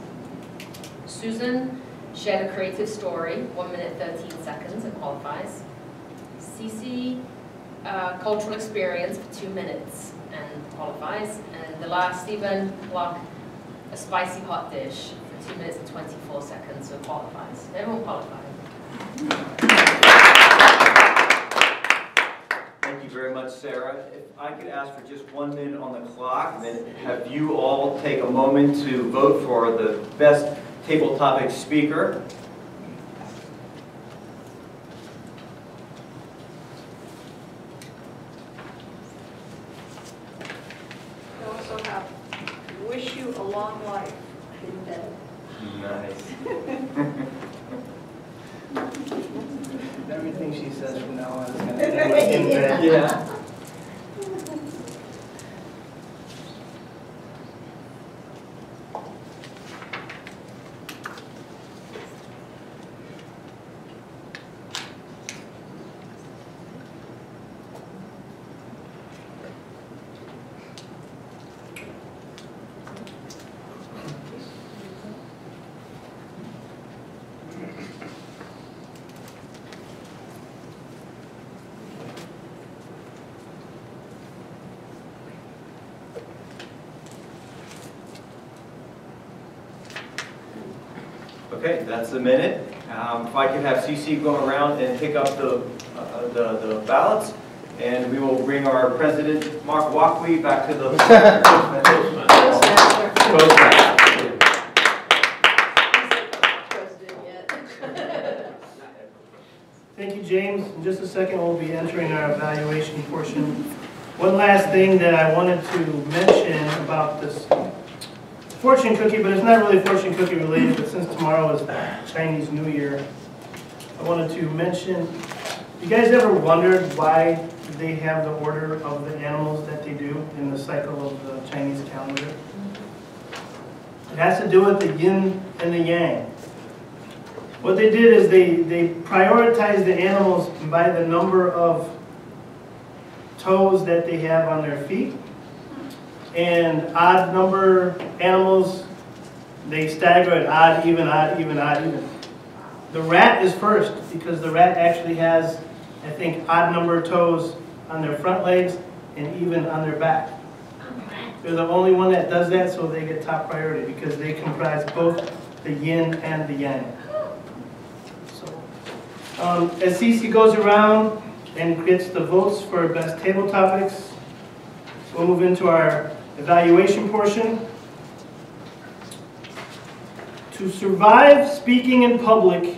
Susan shared a creative story, 1 minute 13 seconds and qualifies. CeCe, cultural experience for 2 minutes and qualifies. And the last, Stephen Block, a spicy hot dish for 2 minutes and 24 seconds and qualifies. Everyone qualified. Thank you very much, Sarah. If I could ask for just 1 minute on the clock, and then have you all take a moment to vote for the best table topic speaker. We also have wish you a long life in bed. Nice. Everything she says from now on is going to end in bed. Yeah. Okay, that's a minute. If I could have CeCe go around and pick up the ballots, and we will bring our president, Mark Walkley, back to the Thank you, James. In just a second, we'll be entering our evaluation portion. One last thing that I wanted to mention about this fortune cookie, but it's not really fortune cookie related, but since tomorrow is Chinese New Year, I wanted to mention, you guys ever wondered why they have the order of the animals that they do in the cycle of the Chinese calendar? It has to do with the yin and the yang. What they did is they prioritized the animals by the number of toes that they have on their feet. And odd number animals, they stagger it odd, even, odd, even, odd, even. The rat is first because the rat actually has, I think, odd number of toes on their front legs and even on their back. They're the only one that does that, so they get top priority because they comprise both the yin and the yang. As CeCe goes around and gets the votes for best table topics, we'll move into our evaluation portion. To survive speaking in public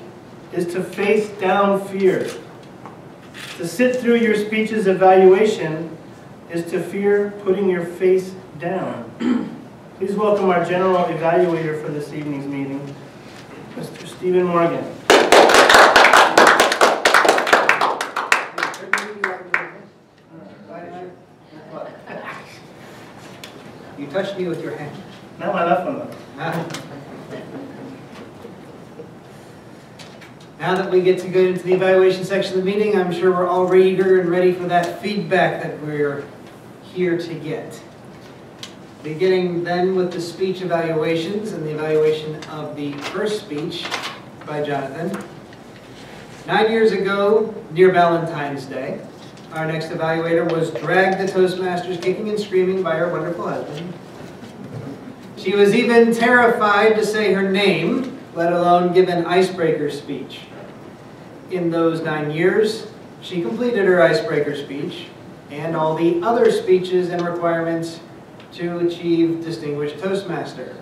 is to face down fear. To sit through your speech's evaluation is to fear putting your face down. Please welcome our general evaluator for this evening's meeting, Mr. Stephen Morgan. You touched me with your hand. Not my left one, though. Now that we get to go into the evaluation section of the meeting, I'm sure we're all eager and ready for that feedback that we're here to get. Beginning then with the speech evaluations and the evaluation of the first speech by Jonathan. 9 years ago, near Valentine's Day, our next evaluator was dragged to Toastmasters kicking and screaming by her wonderful husband. She was even terrified to say her name, let alone give an icebreaker speech. In those 9 years, she completed her icebreaker speech and all the other speeches and requirements to achieve Distinguished Toastmaster.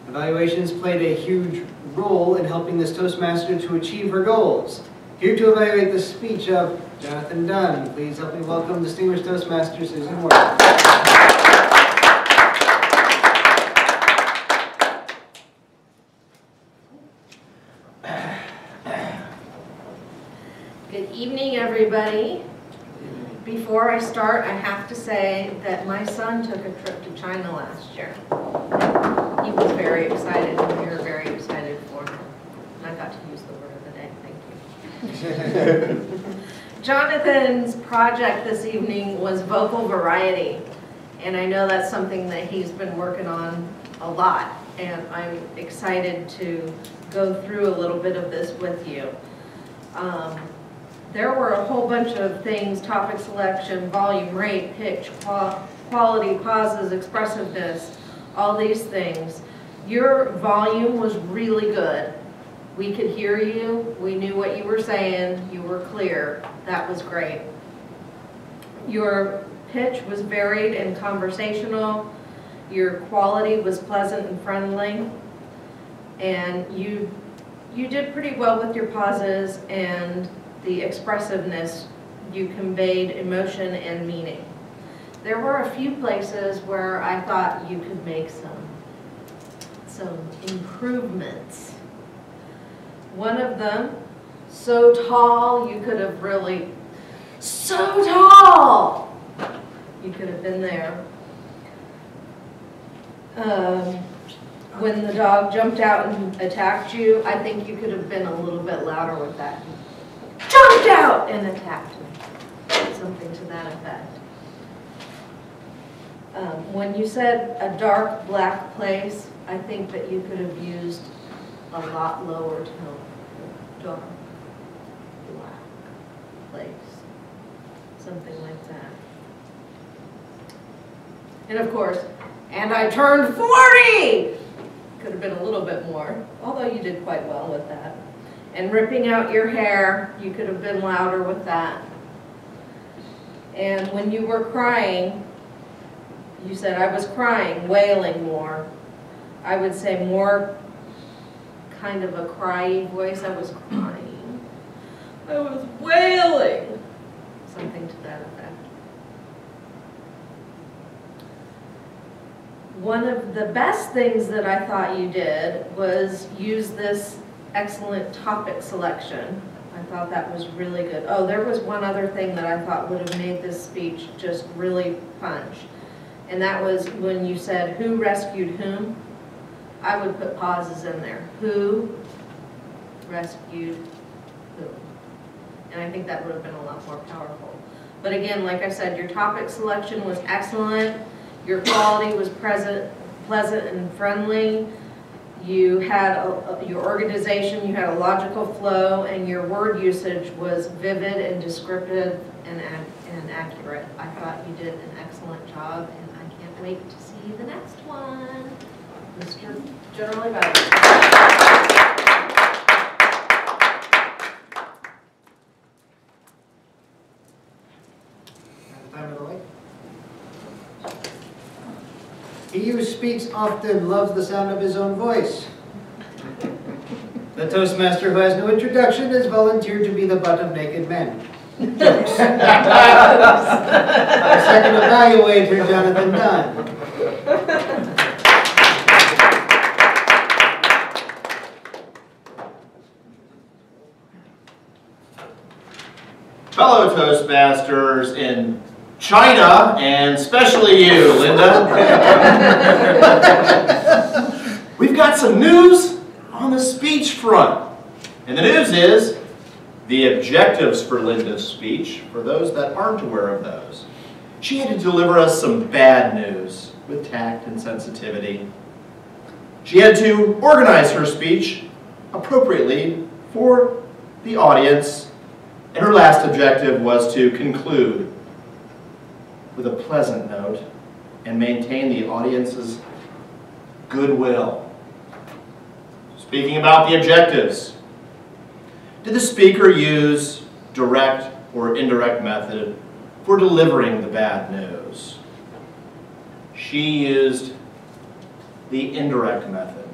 Evaluations played a huge role in helping this Toastmaster to achieve her goals. Here to evaluate the speech of Jonathan Dunn. Please help me welcome Distinguished Toastmaster Susan Morgan. Good evening, everybody. Before I start, I have to say that my son took a trip to China last year. He was very excited, and we were very excited for him. And I got to use the word of the day. Thank you. Jonathan's project this evening was vocal variety, and I know that's something that he's been working on a lot, and I'm excited to go through a little bit of this with you. There were a whole bunch of things: topic selection, volume, rate, pitch, quality, pauses, expressiveness, all these things. Your volume was really good. We could hear you, we knew what you were saying, you were clear. That was great. Your pitch was varied and conversational. Your quality was pleasant and friendly. And you did pretty well with your pauses and the expressiveness. You conveyed emotion and meaning. There were a few places where I thought you could make some improvements. One of them, so tall, you could have really, so tall! You could have been there. When the dog jumped out and attacked you, I think you could have been a little bit louder with that. Jumped out and attacked me. Something to that effect. When you said a dark black place, I think that you could have used a lot lower tone. Dark black place. Something like that. And of course, and I turned 40! could have been a little bit more, although you did quite well with that. And ripping out your hair, you could have been louder with that. And when you were crying, you said, I was crying, wailing more. I would say more kind of a crying voice. I was crying. I was wailing. Something to that effect. One of the best things that I thought you did was use this excellent topic selection. I thought that was really good. Oh, there was one other thing that I thought would have made this speech just really punch. And that was when you said, who rescued whom? I would put pauses in there. Who rescued whom? And I think that would have been a lot more powerful. But again, like I said, your topic selection was excellent. Your quality was pleasant and friendly. You had your organization, you had a logical flow, and your word usage was vivid and descriptive and accurate. I thought you did an excellent job, and I can't wait to see the next one. Mr. General Evaluator. Time of the light. He who speaks often loves the sound of his own voice. The Toastmaster who has no introduction has volunteered to be the butt of naked men. Jokes. Our second evaluator, Jonathan Dunn. Fellow Toastmasters in China, and especially you, Linda. We've got some news on the speech front. And the news is the objectives for Linda's speech, for those that aren't aware of those. She had to deliver us some bad news with tact and sensitivity. She had to organize her speech appropriately for the audience, and her last objective was to conclude with a pleasant note and maintain the audience's goodwill. Speaking about the objectives, did the speaker use direct or indirect method for delivering the bad news? She used the indirect method.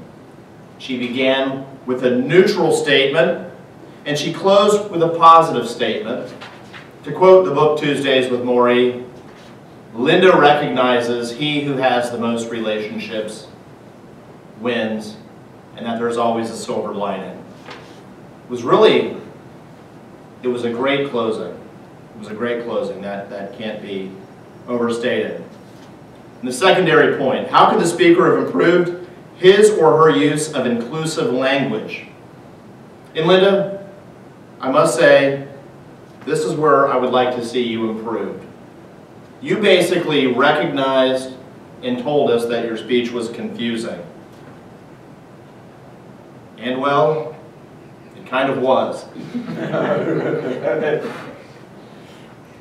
She began with a neutral statement and she closed with a positive statement. To quote the book Tuesdays with Maury, Linda recognizes he who has the most relationships wins, and that there's always a silver lining. It was a great closing. It was a great closing. That can't be overstated. And the secondary point, how could the speaker have improved his or her use of inclusive language? And Linda, I must say, this is where I would like to see you improved. You basically recognized and told us that your speech was confusing. And well, it kind of was.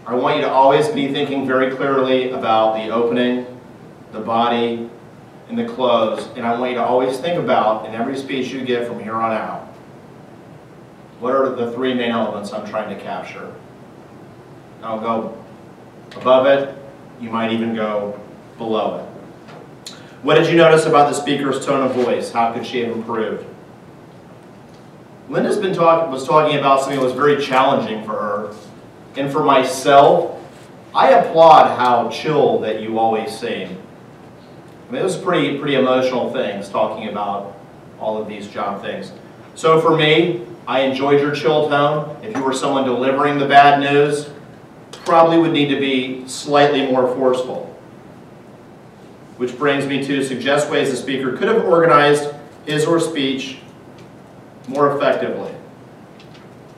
I want you to always be thinking very clearly about the opening, the body, and the close. And I want you to always think about, in every speech you give from here on out, what are the three main elements I'm trying to capture? I'll go above it. You might even go below it. What did you notice about the speaker's tone of voice? How could she have improved? Linda's was talking about something that was very challenging for her. And for myself, I applaud how chill that you always seem. I mean, it was pretty emotional things, talking about all of these job things. So for me, I enjoyed your chill tone. If you were someone delivering the bad news, probably would need to be slightly more forceful. Which brings me to suggest ways the speaker could have organized his or her speech more effectively.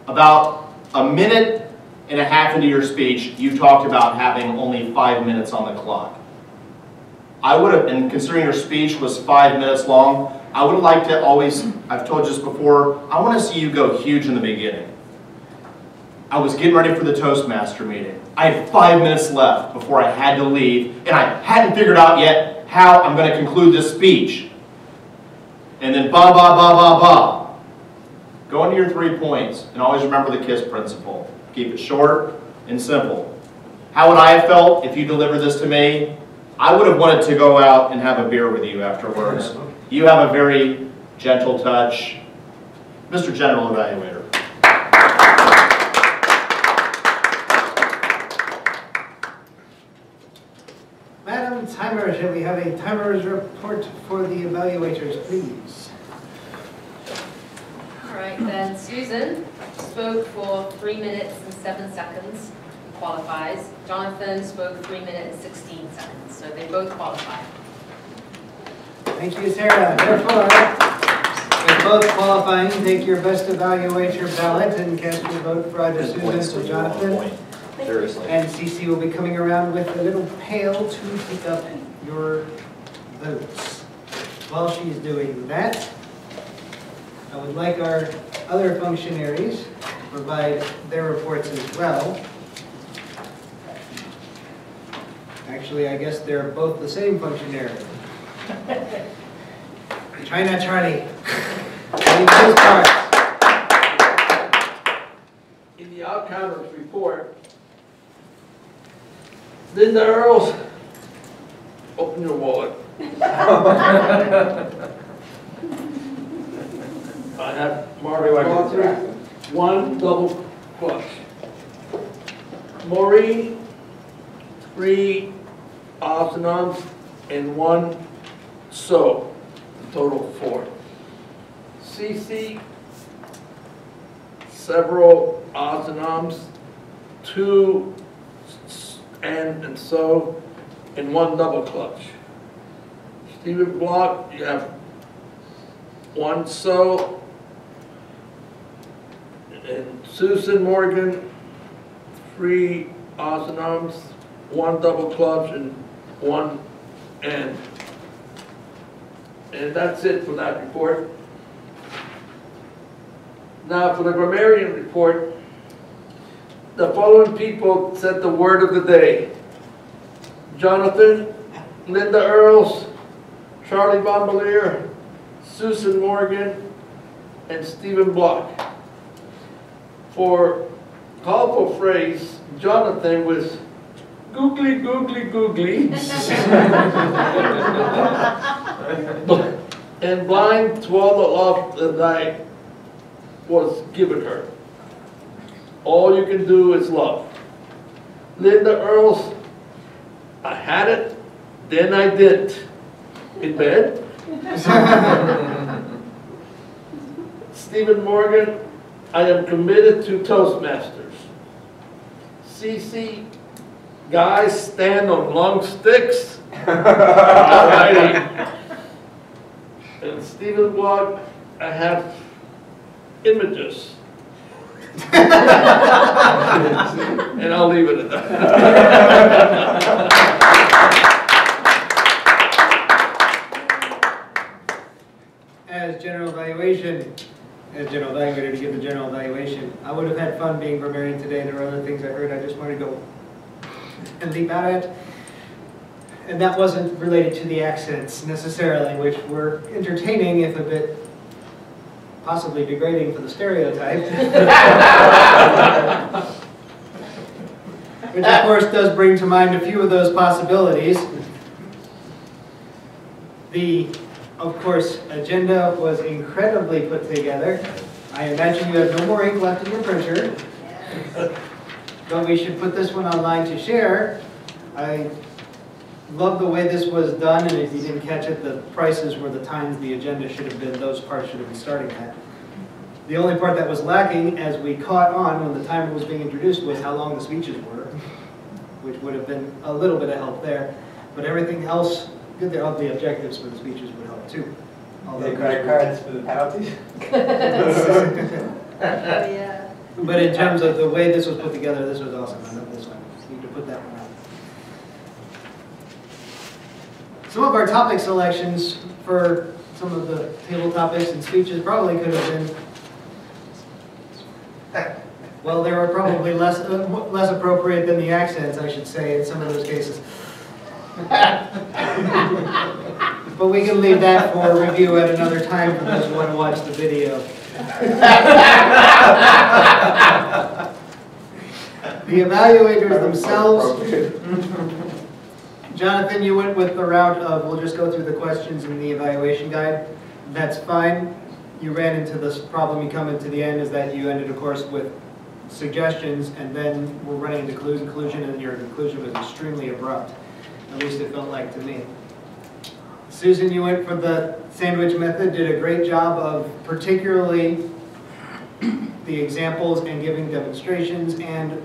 About a minute and a half into your speech, you talked about having only 5 minutes on the clock. I would have, and considering your speech was 5 minutes long, I would have liked to always, I've told you this before, I want to see you go huge in the beginning. I was getting ready for the Toastmaster meeting. I had 5 minutes left before I had to leave, and I hadn't figured out yet how I'm going to conclude this speech. and then ba ba ba ba ba. Go into your 3 points and always remember the KISS principle. Keep it short and simple. How would I have felt if you delivered this to me? I would have wanted to go out and have a beer with you afterwards. You have a very gentle touch. Mr. General Evaluator. Madam Timer, shall we have a timer's report for the evaluators, please? All right, then Susan spoke for 3 minutes and 7 seconds, qualifies. Jonathan spoke 3 minutes and 16 seconds, so they both qualify. Thank you, Sarah. Therefore, with both qualifying, take your best evaluator ballot and cast your vote for either Susan or Jonathan. Seriously. And CeCe will be coming around with a little pail to pick up your votes. While she's doing that, I would like our other functionaries to provide their reports as well. Actually, I guess they're both the same functionary. China Charlie. In the out-counters report, Linda Earls, open your wallet. I have Marty Walker, 1 double clutch. Maureen, 3 osinoms and 1 so, total 4. CeCe, several osinoms, 2 and so, and 1 double clutch. Stephen Block, you have 1 so, and Susan Morgan, 3 osinoms, 1 double clutch, and 1 and. And that's it for that report. Now for the grammarian report, the following people said the word of the day. Jonathan, Linda Earls, Charlie Bombalier, Susan Morgan, and Stephen Block. For colorful phrase, Jonathan was googly, googly, googly. And blind to all the love that I was given her. All you can do is love. Linda Earls, I had it, then I didn't. In bed. Stephen Morgan, I am committed to Toastmasters. CeCe, guys stand on long sticks. Alrighty. And Stephen Block, I have images. And I'll leave it at that. As general evaluator to give the general evaluation, I would have had fun being grammarian today. There were other things I heard I just wanted to go and leap out at. And that wasn't related to the accents necessarily, which were entertaining if a bit possibly degrading for the stereotype. Which of course does bring to mind a few of those possibilities. The, of course, agenda was incredibly put together. I imagine you have no more ink left in your printer. But we should put this one online to share. I love the way this was done, and if you didn't catch it, the prices were the times the agenda should have been, those parts should have been starting at. The only part that was lacking, as we caught on when the timer was being introduced, was how long the speeches were, which would have been a little bit of help there. But everything else, good there, all the objectives for the speeches would help too. The credit cards for the penalties? Yeah. But in terms of the way this was put together, this was awesome. I love this one. Need to put that one out. Some of our topic selections for some of the table topics and speeches probably could have been, well, they were probably less appropriate than the accents, I should say, in some of those cases. But we can leave that for review at another time for those who want to watch the video. The evaluators themselves, Jonathan, you went with the route of we'll just go through the questions in the evaluation guide. That's fine. You ran into this problem you come into the end is that you ended, of course, with suggestions, and then we're running into conclusion, and your conclusion was extremely abrupt. At least it felt like to me. Susan, you went for the sandwich method, did a great job of particularly the examples and giving demonstrations and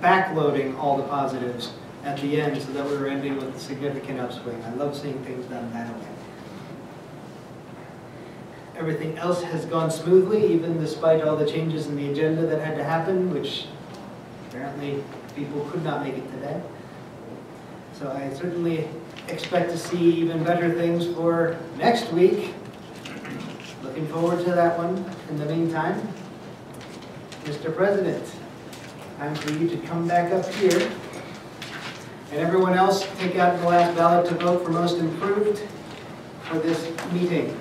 backloading all the positives at the end so that we were ending with a significant upswing. I love seeing things done that way. Everything else has gone smoothly, even despite all the changes in the agenda that had to happen, which apparently people could not make it today. So I certainly expect to see even better things for next week. Looking forward to that one. In the meantime, Mr. President, time for you to come back up here. And everyone else, take out the last ballot to vote for most improved for this meeting.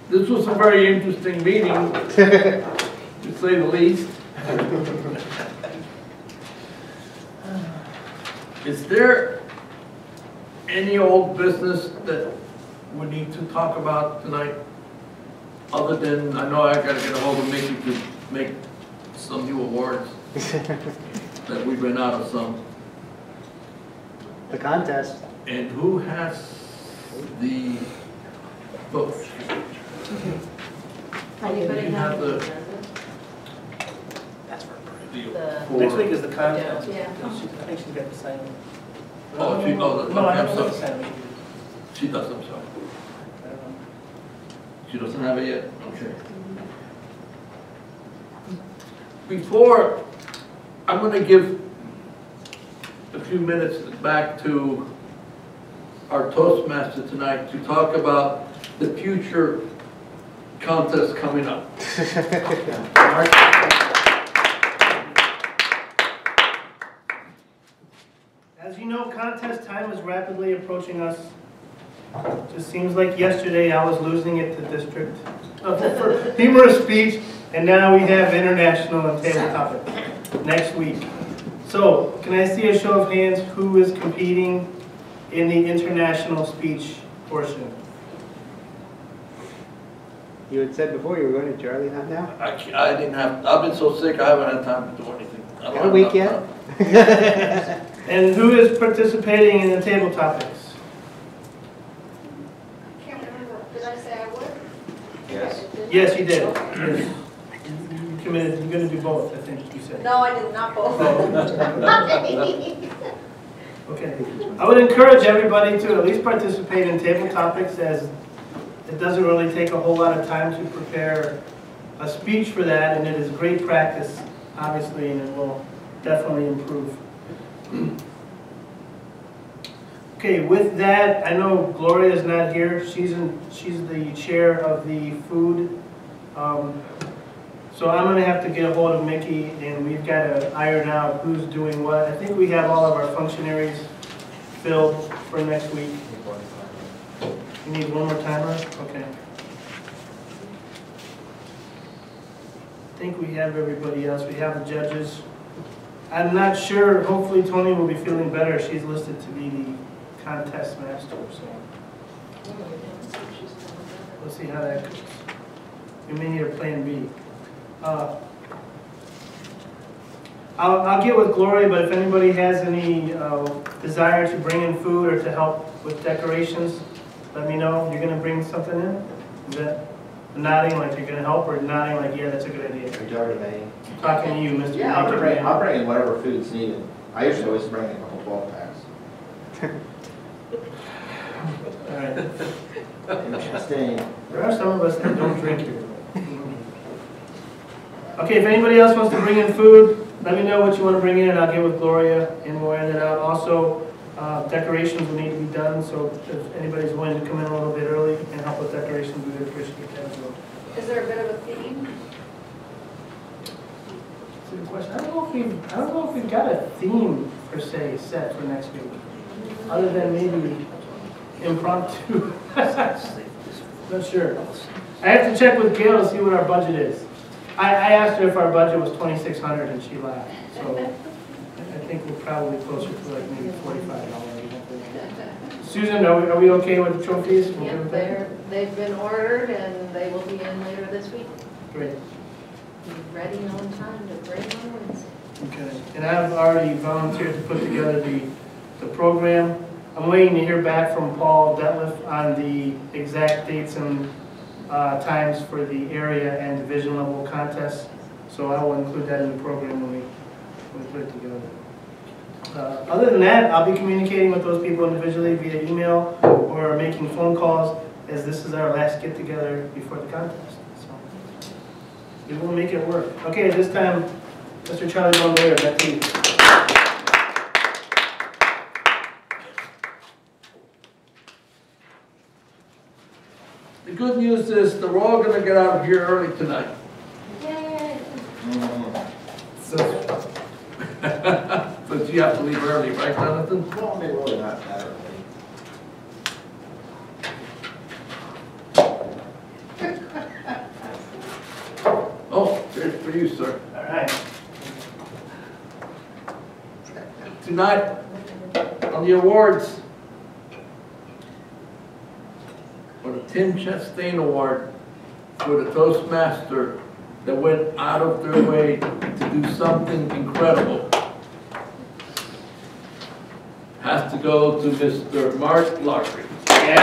This was a very interesting meeting, to say the least. Is there any old business that we need to talk about tonight? Other than, I know I gotta get a hold of Mickey to make some new awards, that we've been out of some. The contest. And who has the book? Are you putting You have that? the, That's for the next week is the contest. Yeah. I think she's got the sign. Oh, she, oh, No, I I'm don't know the sorry. sign. She does, I'm sorry. She doesn't have it yet? Okay. Before, I'm going to give a few minutes back to our Toastmaster tonight to talk about the future contest coming up. As you know, contest time is rapidly approaching us. Just seems like yesterday I was losing it to district for humorous speech, and now we have international and table topics next week. So, can I see a show of hands who is competing in the international speech portion? You had said before you were going to Charlie, not now? I didn't have, I've been so sick, I haven't had time to do anything. I don't Got a have week enough yet? time. And who is participating in the table topics? I can't remember, did I say I would? Yes. Yes, you did. Yes. You committed, you're going to do both, I think you said. No, I did not both. Okay. I would encourage everybody to at least participate in table topics, as it doesn't really take a whole lot of time to prepare a speech for that, and it is great practice, obviously, and it will definitely improve. Okay, with that, I know Gloria is not here. She's the chair of the food. So I'm going to have to get a hold of Mickey, and we've got to iron out who's doing what. I think we have all of our functionaries filled for next week. You need one more timer? Okay. I think we have everybody else. We have the judges. I'm not sure. Hopefully Tony will be feeling better. She's listed to be the contest master. So we'll see how that goes. We may need a plan B. I'll get with Gloria, but if anybody has any desire to bring in food or to help with decorations, let me know. You're going to bring something in? Is that nodding like you're going to help, or nodding like, yeah, that's a good idea? Are you talking to me? Talking to you, Mr. Yeah, Maker. I'll bring in whatever food's needed. I usually always bring in a couple 12 packs. All right. Interesting. There are some of us that don't drink here. Okay, if anybody else wants to bring in food, let me know what you want to bring in and I'll get with Gloria and we'll end it out. Also, decorations will need to be done, so if anybody's willing to come in a little bit early and help with decorations, we would appreciate that as well. Is there a bit of a theme? That's a good question. I don't know if we've got a theme per se set for next week, other than maybe impromptu. Not sure. I have to check with Gail to see what our budget is. I asked her if our budget was $2,600 and she laughed. So I think we're probably closer to like maybe $45. Susan, are we okay with the trophies? Yep, they've been ordered and they will be in later this week. Great. Be ready and on time to bring on Wednesday. Okay. And I've already volunteered to put together the program. I'm waiting to hear back from Paul Detliff on the exact dates and times for the area and division level contests. So I will include that in the program when we put it together. Other than that, I'll be communicating with those people individually via email or making phone calls, as this is our last get together before the contest. So we will make it work. Okay, this time, Mr. Charlie Bonlayer, back to you. The good news is that we're all going to get out of here early tonight. Yay! But you have to leave early, right, Jonathan? Well, maybe really not that early. Oh, there's for you, sir. All right. Tonight, on the awards, for the Tim Chastain Award for the Toastmaster that went out of their way to do something incredible, has to go to Mr. Mark Lockery. Yeah.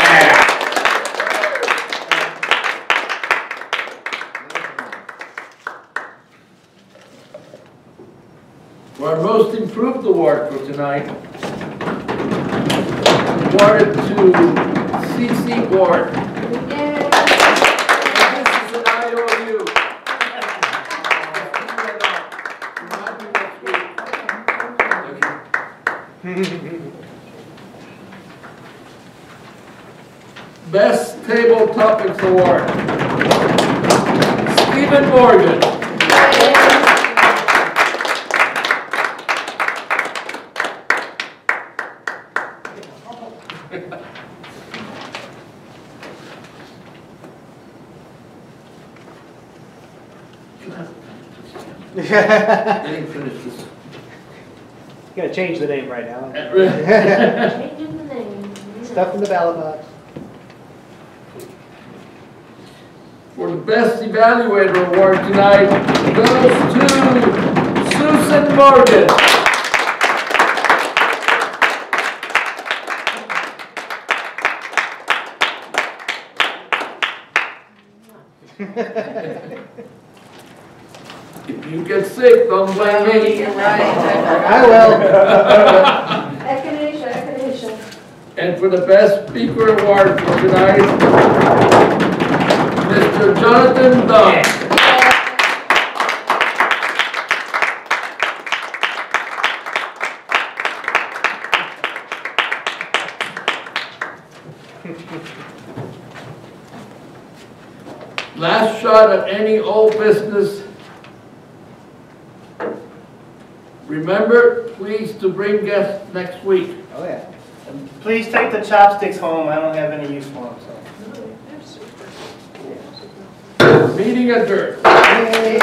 For our Most Improved Award for tonight, awarded to CeCe Ward. Yay! And this is an IOU. Best Table Topics Award, Stephen Morgan. Let me finish this. You gotta change the name right now. Changing the name. Stuff in the ballot box. For the Best Evaluator Award tonight goes to Susan Morgan. If you get sick, don't blame me. You're right. I will. Echinacea. And for the Best Speaker Award for tonight, Mr. Jonathan Dunn. Last shot at any old business. Remember, please, to bring guests next week. Oh yeah. Please take the chopsticks home. I don't have any use for them. So. Meeting adjourned. Yay.